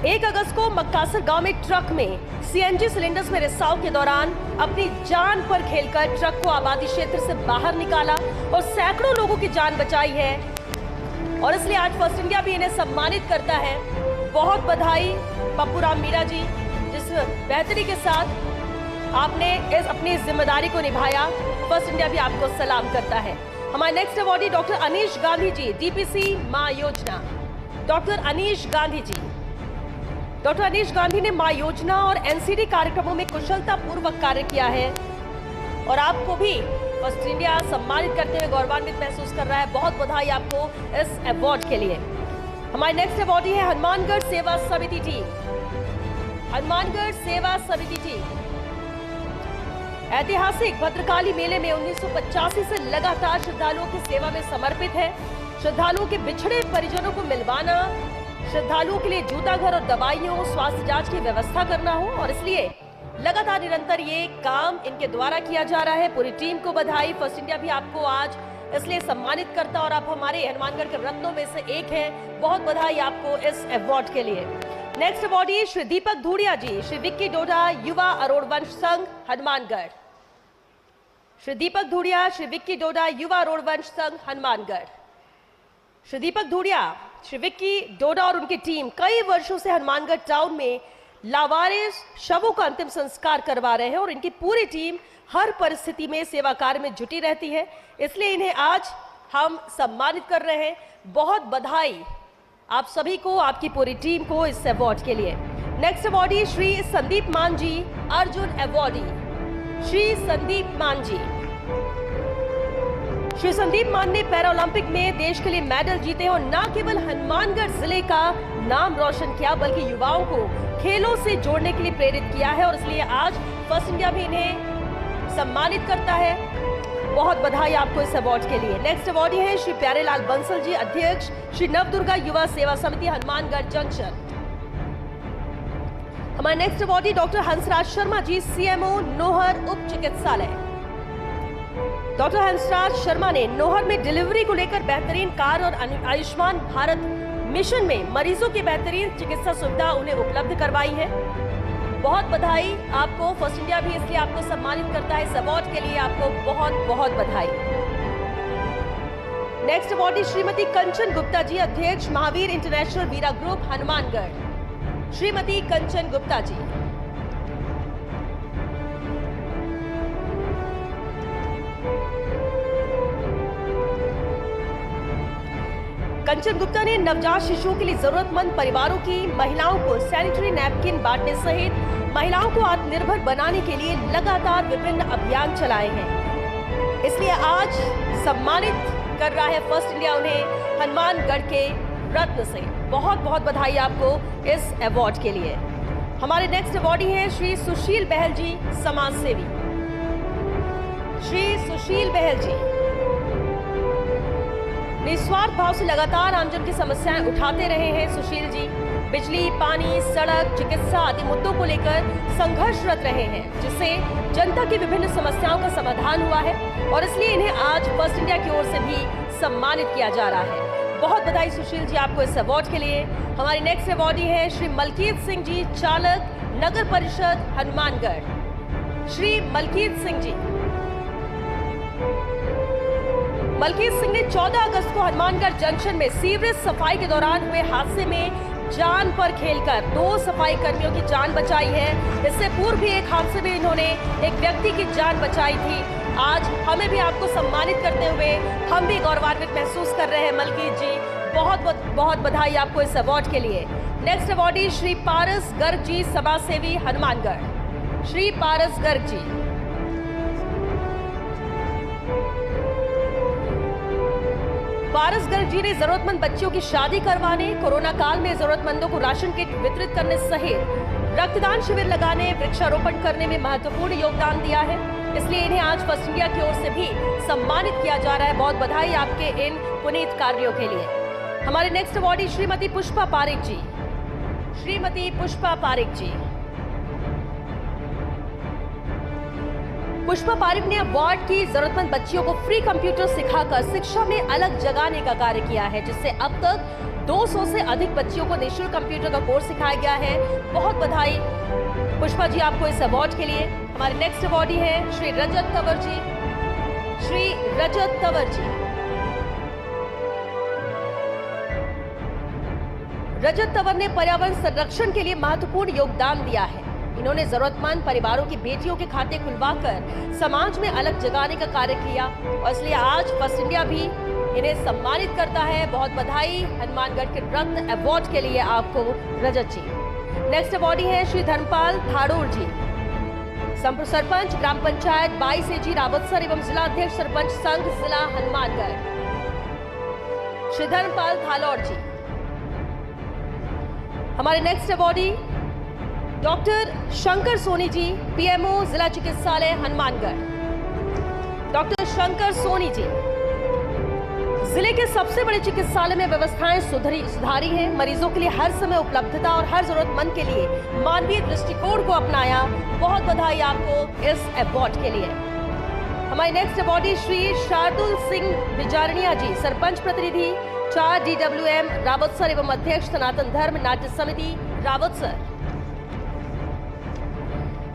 1 अगस्त को मक्कासर गांव में ट्रक में सीएनजी सिलेंडर्स में रिसाव के दौरान अपनी जान पर खेलकर ट्रक को आबादी क्षेत्र से बाहर निकाला और सैकड़ों लोगों की जान बचाई है और इसलिए आज फर्स्ट इंडिया भी इन्हें सम्मानित करता है। बहुत बधाई पप्पू राम मीणा जी, जिस बेहतरी के साथ आपने इस अपनी जिम्मेदारी को निभाया, फर्स्ट इंडिया भी आपको सलाम करता है। हमारे next awardee doctor Anish Gandhi ji, DPC मां योजना। डॉक्टर अनीश गांधी जी, डॉक्टर अनीश गांधी ने मां योजना और एनसीडी कार्यक्रमों में कुशलता पूर्वक कार्य किया है और आपको भी फर्स्ट इंडिया सम्मानित करते हुए गौरवान्वित महसूस कर रहा है। बहुत बधाई आपको इस अवार्ड के लिए। हमारी नेक्स्ट अवॉर्डी है हनुमानगढ़ सेवा समिति टीम। हनुमानगढ़ सेवा समिति टीम ऐतिहासिक भद्रकाली मेले में 1985 से लगातार श्रद्धालुओं की सेवा में समर्पित है। श्रद्धालुओं के बिछड़े परिजनों को मिलवाना, श्रद्धालुओं के लिए जूता घर और दवाइयों, स्वास्थ्य जांच की व्यवस्था करना हो और इसलिए लगातार निरंतर ये काम इनके द्वारा किया जा रहा है। पूरी टीम को बधाई। फर्स्ट इंडिया भी आपको आज इसलिए सम्मानित करता और आप हमारे हनुमानगढ़ के रत्नों में से एक हैं। बहुत बधाई आपको इस अवार्ड के लिए। नेक्स्ट अवॉर्डी श्री दीपक धूड़िया जी, श्री विक्की डोडा युवा अरोड़ वंश संघ हनुमानगढ़। श्री दीपक धूड़िया, श्री विक्की डोडा युवा अरोड़ वंश संघ हनुमानगढ़। श्री दीपक धूड़िया, श्री विक्की डोडा और उनकी टीम कई वर्षों से हनुमानगढ़ टाउन में लावारिस शवों का अंतिम संस्कार करवा रहे हैं और इनकी पूरी टीम हर परिस्थिति में सेवा कार्य में जुटी रहती है, इसलिए इन्हें आज हम सम्मानित कर रहे हैं। बहुत बधाई आप सभी को, आपकी पूरी टीम को इस अवार्ड के लिए। नेक्स्ट अवॉर्डी श्री संदीप मान जी, अर्जुन अवॉर्डी। श्री संदीप मान जी, श्री संदीप मान ने पैरालंपिक में देश के लिए मेडल जीते और न केवल हनुमानगढ़ जिले का नाम रोशन किया बल्कि युवाओं को खेलों से जोड़ने के लिए प्रेरित किया है और इसलिए आज फर्स्ट इंडिया भी इन्हें सम्मानित करता है। बहुत बधाई आपको इस अवार्ड के लिए। नेक्स्ट अवॉर्डी है श्री प्यारेलाल बंसल जी, अध्यक्ष श्री नवदुर्गा युवा सेवा समिति हनुमानगढ़ जंक्शन। हमारे next awardee doctor Hansraj Sharma ji, CMO Nohar उप चिकित्सालय। डॉक्टर हंसराज शर्मा ने नोहर में डिलीवरी को लेकर बेहतरीन कार्य और आयुष्मान भारत मिशन में मरीजों की बेहतरीन चिकित्सा सुविधा उन्हें उपलब्ध करवाई है। बहुत बधाई आपको। फर्स्ट इंडिया भी इसलिए आपको सम्मानित करता है। इस अवार्ड के लिए आपको बहुत बहुत बधाई। नेक्स्ट अवॉर्डी श्रीमती कंचन गुप्ता जी, अध्यक्ष महावीर इंटरनेशनल वीरा ग्रुप हनुमानगढ़। श्रीमती कंचन गुप्ता जी, कंचन गुप्ता ने नवजात शिशुओं के लिए जरूरतमंद परिवारों की महिलाओं को सैनिटरी नैपकिन बांटने सहित महिलाओं को आत्मनिर्भर बनाने के लिए लगातार विभिन्न अभियान चलाए हैं, इसलिए आज सम्मानित कर रहा है फर्स्ट इंडिया उन्हें हनुमानगढ़ के रत्न से। बहुत बहुत बधाई आपको इस अवार्ड के लिए। हमारे नेक्स्ट अवॉर्डी हैं श्री सुशील बहल जी, समाज सेवी। श्री सुशील बहल जी निस्वार्थ भाव से लगातार आमजन की समस्याएं उठाते रहे हैं। सुशील जी बिजली, पानी, सड़क, चिकित्सा आदि मुद्दों को लेकर संघर्षरत रहे हैं, जिससे जनता की विभिन्न समस्याओं का समाधान हुआ है और इसलिए इन्हें आज फर्स्ट इंडिया की ओर से भी सम्मानित किया जा रहा है। बहुत बधाई सुशील जी आपको इस अवार्ड के लिए। हमारी नेक्स्ट अवॉर्डी है श्री मलकीत सिंह जी, चालक, नगर परिषद हनुमानगढ़। श्री मलकीत सिंह जी, मलकीत सिंह ने 14 अगस्त को हनुमानगढ़ जंक्शन में सीवरेज सफाई के दौरान हुए हादसे में जान पर खेलकर 2 सफाई कर्मियों की जान बचाई है। इससे पूर्व भी एक हादसे में इन्होंने एक व्यक्ति की जान बचाई थी। आज हमें भी आपको सम्मानित करते हुए हम भी गौरवान्वित महसूस कर रहे हैं। मलकीत जी बहुत बहुत बधाई आपको इस अवार्ड के लिए। नेक्स्ट अवॉर्डी श्री पारस गर्ग जी, समाज सेवी हनुमानगढ़। श्री पारस गर्ग जी, पारसगढ़ जी ने जरूरतमंद बच्चियों की शादी करवाने, कोरोना काल में जरूरतमंदों को राशन किट वितरित करने सहित रक्तदान शिविर लगाने, वृक्षारोपण करने में महत्वपूर्ण योगदान दिया है। इसलिए इन्हें आज फर्स्ट इंडिया की ओर से भी सम्मानित किया जा रहा है। बहुत बधाई आपके इन पुनीत कार्यों के लिए। हमारे नेक्स्ट अवॉर्डी श्रीमती पुष्पा पारिक जी। श्रीमती पुष्पा पारिक जी। पुष्पा पारिक ने अवार्ड की जरूरतमंद बच्चियों को फ्री कंप्यूटर सिखाकर शिक्षा में अलग जगाने का कार्य किया है, जिससे अब तक 200 से अधिक बच्चियों को निःशुल्क कंप्यूटर का कोर्स सिखाया गया है। बहुत बधाई पुष्पा जी आपको इस अवार्ड के लिए। हमारे नेक्स्ट अवॉर्डी है श्री रजत तंवर जी। श्री रजत तंवर जी। रजत तंवर ने पर्यावरण संरक्षण के लिए महत्वपूर्ण योगदान दिया है। इन्होंने जरूरतमंद परिवारों की बेटियों के खाते खुलवाकर समाज में अलग जगाने का कार्य किया और इसलिए आज फर्स्ट इंडिया भी इन्हें सम्मानित करता है। बहुत बधाई हनुमानगढ़ के रत्न अवार्ड के लिए आपको रजत जी। नेक्स्ट अवॉर्डी है श्री धर्मपाल थाड़ोर जी, संपूर्ण सरपंच ग्राम पंचायत 22 AG रावतसर एवं जिला अध्यक्ष सरपंच संघ जिला हनुमानगढ़। श्री धर्मपाल थाड़ोर जी। हमारे next awardee doctor Shankar Soni ji, PMO जिला चिकित्सालय हनुमानगढ़। डॉक्टर शंकर सोनी जी। जिले के सबसे बड़े चिकित्सालय में व्यवस्थाएं सुधारी हैं, मरीजों के लिए हर समय उपलब्धता और हर जरूरतमंद के लिए मानवीय दृष्टिकोण को अपनाया। बहुत बधाई आपको इस अवार्ड के लिए। हमारे नेक्स्ट अवॉर्डी श्री शार्दुल सिंह बिजारनिया जी, सरपंच प्रतिनिधि 4 DWM रावतसर एवं अध्यक्ष सनातन धर्म नाट्य समिति रावतसर।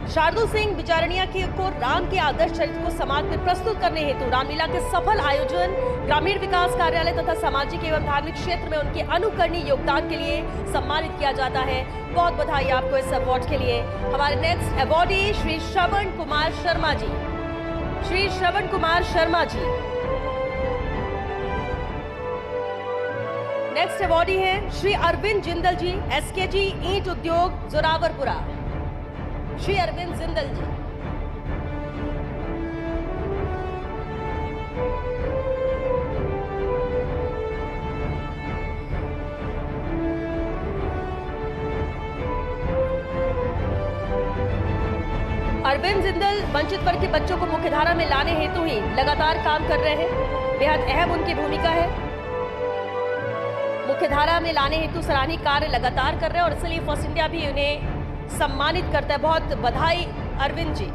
शार्दुल सिंह बिजारनिया को राम के आदर्श चरित्र को समाज में प्रस्तुत करने हेतु रामलीला के सफल आयोजन, ग्रामीण विकास कार्यालय तथा सामाजिक एवं धार्मिक क्षेत्र में उनके अनुकरणीय योगदान के लिए सम्मानित किया जाता है। बहुत बधाई आपको इस अवार्ड के लिए। हमारे next awardee Shri Shravan Kumar Sharma ji. Shri Shravan Kumar Sharma ji. Next awardee है श्री अरविंद जिंदल जी, SKG ईंट उद्योग जोरावरपुरा। श्री अरविंद जिंदल जी। अरविंद जिंदल वंचित वर्ग के बच्चों को मुख्यधारा में लाने हेतु ही लगातार काम कर रहे हैं। बेहद अहम उनकी भूमिका है। मुख्यधारा में लाने हेतु सराहनीय कार्य लगातार कर रहे हैं और इसलिए फर्स्ट इंडिया भी उन्हें सम्मानित करता है। बहुत बधाई अरविंद जी।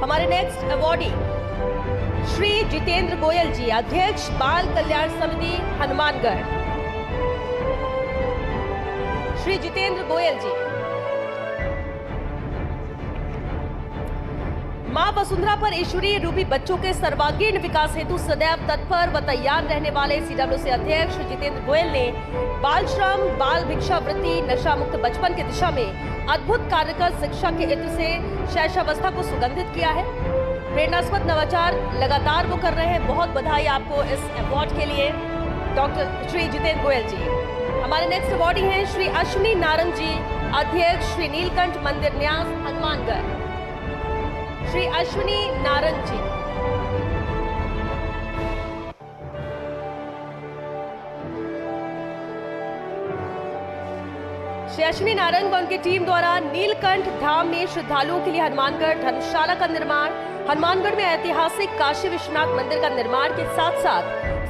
हमारे नेक्स्ट अवॉर्डी श्री जितेंद्र गोयल जी, अध्यक्ष बाल कल्याण समिति हनुमानगढ़। श्री जितेंद्र गोयल जी। मां वसुंधरा पर ईश्वरीय रूपी बच्चों के सर्वांगीण विकास हेतु सदैव तत्पर व तैयार रहने वाले CWC अध्यक्ष जितेंद्र गोयल ने बाल श्रम, बाल भिक्षावृत्ति, नशा मुक्त बचपन की दिशा में अद्भुत कार्य कर शिक्षा के इत्र से शैशवावस्था को सुगंधित किया है। प्रेरणास्पद नवाचार लगातार वो कर रहे हैं। बहुत बधाई आपको इस अवार्ड के लिए डॉक्टर श्री जितेंद्र गोयल जी। हमारे नेक्स्ट अवॉर्डी हैं श्री अश्विनी नारंग जी, अध्यक्ष श्री नीलकंठ मंदिर न्यास हनुमानगढ़। श्री अश्विनी नारंग जी। श्री अश्विनी नारंग व उनकी टीम द्वारा नीलकंठ धाम में श्रद्धालुओं के लिए हनुमानगढ़ धर्मशाला का निर्माण, हनुमानगढ़ में ऐतिहासिक काशी विश्वनाथ मंदिर का निर्माण के साथ साथ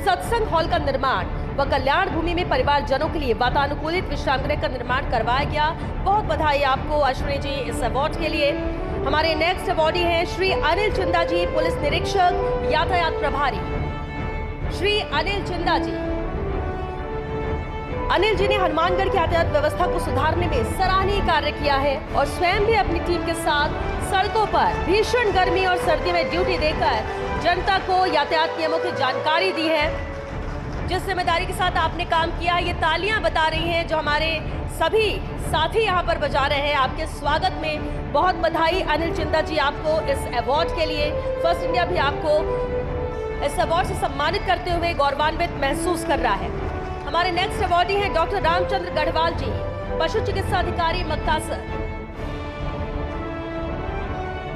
सत्संग हॉल का निर्माण व कल्याण भूमि में परिवार जनों के लिए वातानुकूलित विश्राम गृह का निर्माण करवाया गया। बहुत बधाई आपको अश्विनी जी इस अवार्ड के लिए। हमारे नेक्स्ट अवॉर्डी हैं श्री अनिल चिंदा जी, पुलिस निरीक्षक यातायात प्रभारी। श्री अनिल चिंदा जी। अनिल जी ने हनुमानगढ़ की यातायात व्यवस्था को सुधारने में सराहनीय कार्य किया है और स्वयं भी अपनी टीम के साथ सड़कों पर भीषण गर्मी और सर्दी में ड्यूटी देकर जनता को यातायात नियमों की जानकारी दी है। जिस जिम्मेदारी के साथ आपने काम किया है, ये तालियां बता रही हैं जो हमारे सभी साथी यहाँ पर बजा रहे हैं आपके स्वागत में। बहुत बधाई अनिल चिंदा जी आपको इस अवार्ड के लिए। फर्स्ट इंडिया भी आपको इस अवार्ड से सम्मानित करते हुए गौरवान्वित महसूस कर रहा है। हमारे नेक्स्ट अवार्डी हैं डॉक्टर रामचंद्र गढ़वाल जी, पशु चिकित्सा अधिकारी मक्कासर।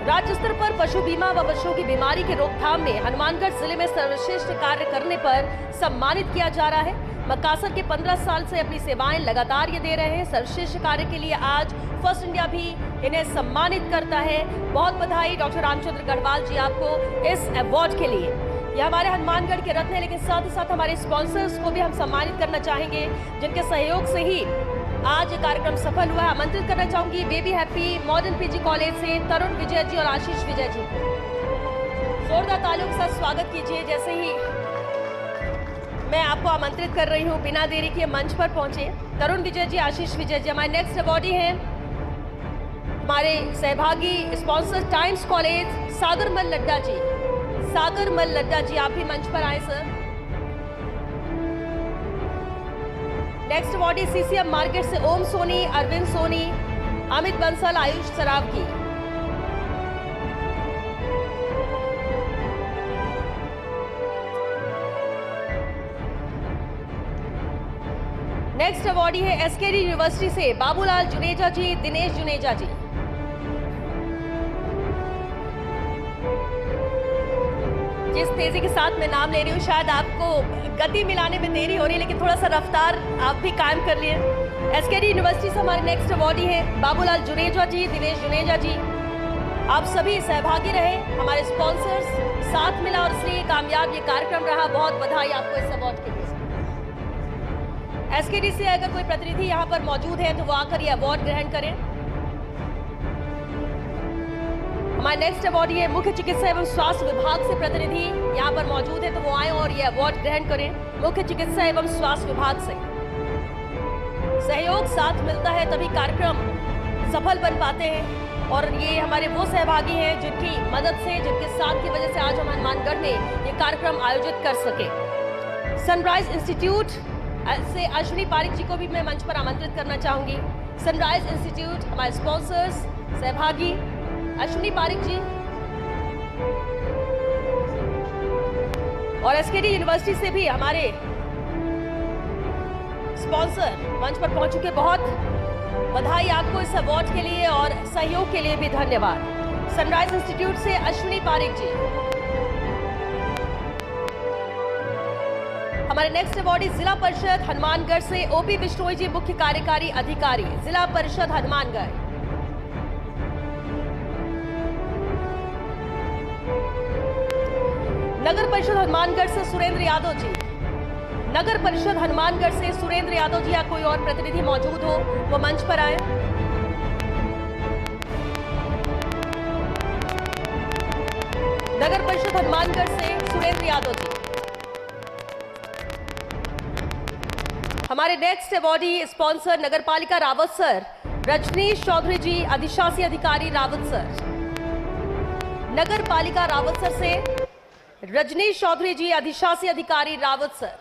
राज्य स्तर पर पशु बीमा व पशुओं की बीमारी के रोकथाम में हनुमानगढ़ जिले में सर्वश्रेष्ठ कार्य करने पर सम्मानित किया जा रहा है। मक्कासर के 15 साल से अपनी सेवाएं लगातार ये दे रहे हैं। सर्वश्रेष्ठ कार्य के लिए आज फर्स्ट इंडिया भी इन्हें सम्मानित करता है। बहुत बधाई डॉक्टर रामचंद्र गढ़वाल जी आपको इस अवार्ड के लिए। ये हमारे हनुमानगढ़ के रत्न है, लेकिन साथ ही साथ हमारे स्पॉन्सर्स को भी हम सम्मानित करना चाहेंगे, जिनके सहयोग से ही आज ये कार्यक्रम सफल हुआ है। आमंत्रित करना चाहूंगी baby happy modern PG college से तरुण विजय जी और आशीष विजय जी। जोरदार तालियों के साथ स्वागत कीजिए। जैसे ही मैं आपको आमंत्रित कर रही हूँ, बिना देरी के मंच पर पहुंचे तरुण विजय जी, आशीष विजय जी। हमारे नेक्स्ट अवॉर्डी हैं हमारे सहभागी स्पॉन्सर टाइम्स कॉलेज सागर मल लड्डा जी। सागर मल लड्डा जी, आप भी मंच पर आए sir. Next awardee CCM market से ओम सोनी, अरविंद सोनी, अमित बंसल, आयुष सराव की। नेक्स्ट अवॉर्डी है एसकेडी यूनिवर्सिटी से बाबूलाल जुनेजा जी, दिनेश जुनेजा जी। जिस तेजी के साथ मैं नाम ले रही हूँ, शायद आपको गति मिलाने में देरी हो रही है, लेकिन थोड़ा सा रफ्तार आप भी कायम कर लिए। एसकेडी यूनिवर्सिटी से हमारे नेक्स्ट अवॉर्डी है बाबूलाल जुनेजा जी, दिनेश जुनेजा जी। आप सभी सहभागी रहे, हमारे स्पॉन्सर्स साथ मिला और इसलिए कामयाब ये कार्यक्रम रहा। बहुत बधाई आपको इस अवार्ड के लिए। एसकेडी से अगर कोई प्रतिनिधि यहाँ पर मौजूद है तो वो आकर ये अवार्ड ग्रहण करें। हमारे नेक्स्ट अवार्डी है मुख्य चिकित्सा एवं स्वास्थ्य विभाग से प्रतिनिधि यहाँ पर मौजूद है तो वो आए और ये अवार्ड ग्रहण करें। मुख्य चिकित्सा एवं स्वास्थ्य विभाग से सहयोग साथ मिलता है तभी कार्यक्रम सफल बन पाते हैं, और ये हमारे वो सहभागी हैं जिनकी मदद से, जिनके साथ की वजह से आज हम हनुमानगढ़ में ये कार्यक्रम आयोजित कर सके। सनराइज इंस्टीट्यूट से अश्विनी पारिक जी को भी मैं मंच पर आमंत्रित करना चाहूंगी। सनराइज इंस्टीट्यूट हमारे स्पॉन्सर्स सहभागी अश्विनी पारिक जी, और एसकेडी यूनिवर्सिटी से भी हमारे स्पॉन्सर मंच पर पहुंच चुके। बहुत बधाई आपको इस अवार्ड के लिए और सहयोग के लिए भी धन्यवाद। सनराइज इंस्टीट्यूट से अश्विनी पारिक जी। हमारे नेक्स्ट अवार्डी जिला परिषद हनुमानगढ़ से ओपी बिश्नोई जी, मुख्य कार्यकारी अधिकारी जिला परिषद हनुमानगढ़। नगर परिषद हनुमानगढ़ से सुरेंद्र यादव जी। नगर परिषद हनुमानगढ़ से सुरेंद्र यादव जी या कोई और प्रतिनिधि मौजूद हो वो मंच पर आए। नगर परिषद हनुमानगढ़ से सुरेंद्र यादव जी। हमारे नेक्स्ट अवॉर्डी स्पॉन्सर नगरपालिका रावतसर रजनीश चौधरी जी, अधिशासी अधिकारी रावतसर। नगरपालिका रावतसर से रजनीश चौधरी जी, अधिशासी अधिकारी रावतसर।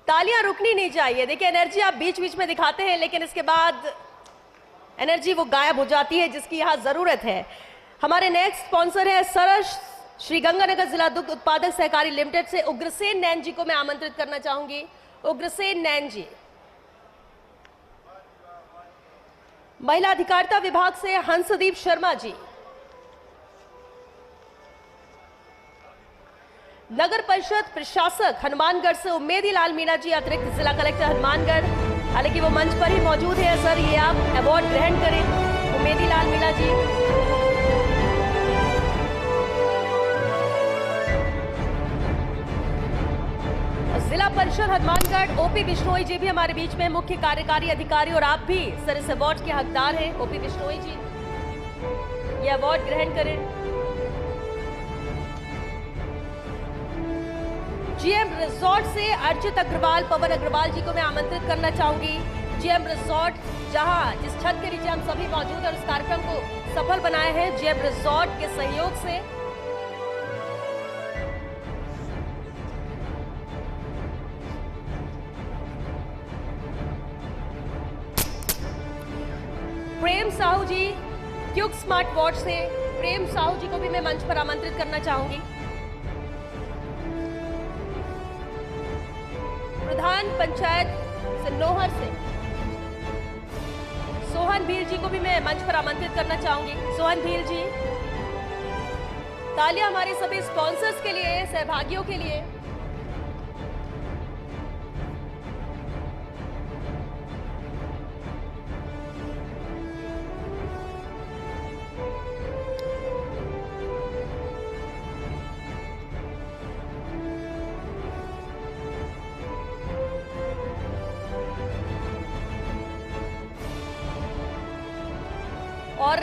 तालियां रुकनी नहीं चाहिए। देखिए, एनर्जी आप बीच बीच में दिखाते हैं, लेकिन इसके बाद एनर्जी वो गायब हो जाती है जिसकी यहाँ जरूरत है। हमारे नेक्स्ट स्पॉन्सर है सरस श्रीगंगानगर जिला दुग्ध उत्पादक सहकारी लिमिटेड से उग्रसेन नैन जी को मैं आमंत्रित करना चाहूंगी। उग्रसेन नैन जी। महिला अधिकारिता विभाग से हंसदीप शर्मा जी। नगर परिषद प्रशासक हनुमानगढ़ से उम्मेदी लाल मीणा जी, अतिरिक्त जिला कलेक्टर हनुमानगढ़। हालांकि वो मंच पर ही मौजूद है। सर, ये आप अवार्ड ग्रहण करें, उम्मेदी लाल मीणा जी। जिला परिषद हनुमानगढ़ ओपी बिश्नोई जी भी हमारे बीच में मुख्य कार्यकारी अधिकारी, और आप भी सर इस अवार्ड के हकदार हैं। ओपी बिश्नोई जी, ये अवार्ड ग्रहण करें। जीएम रिजॉर्ट से अर्चित अग्रवाल, पवन अग्रवाल जी को मैं आमंत्रित करना चाहूंगी। जीएम रिजॉर्ट, जहां जिस छत के नीचे हम सभी मौजूद हैं और इस कार्यक्रम को सफल बनाए हैं जीएम रिजॉर्ट के सहयोग से। प्रेम साहू जी, क्यूक स्मार्ट वॉच से प्रेम साहू जी को भी मैं मंच पर आमंत्रित करना चाहूंगी। प्रधान पंचायत नोहर से सोहन भील जी को भी मैं मंच पर आमंत्रित करना चाहूंगी। सोहन भील जी, तालियां हमारे सभी स्पॉन्सर्स के लिए, सहभागियों के लिए। और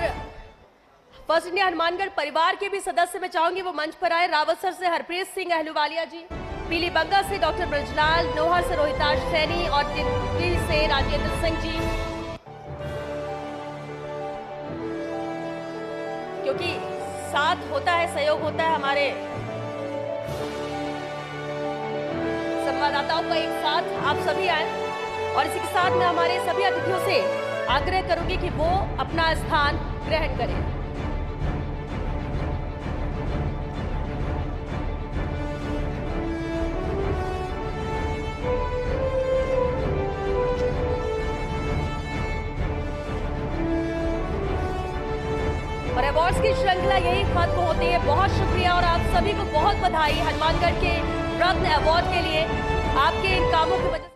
फर्स्ट इंडिया हनुमानगढ़ परिवार के भी सदस्य मैं चाहूंगी वो मंच पर आए। रावतसर से हरप्रीत सिंह अहलूवालिया जी, पीली बंगा से डॉक्टर ब्रजलाल, नोहर से रोहिताश सैनी और टिकरी से राजेंद्र सिंह जी। क्योंकि साथ होता है, सहयोग होता है, हमारे संवाददाताओं का एक साथ आप सभी आए। और इसी के साथ मैं हमारे सभी अतिथियों से आग्रह करूंगी कि वो अपना स्थान ग्रहण करें। और अवार्ड्स की श्रृंखला यही खत्म होती है। बहुत शुक्रिया और आप सभी को बहुत बधाई हनुमानगढ़ के रत्न अवार्ड के लिए। आपके इन कामों की वजह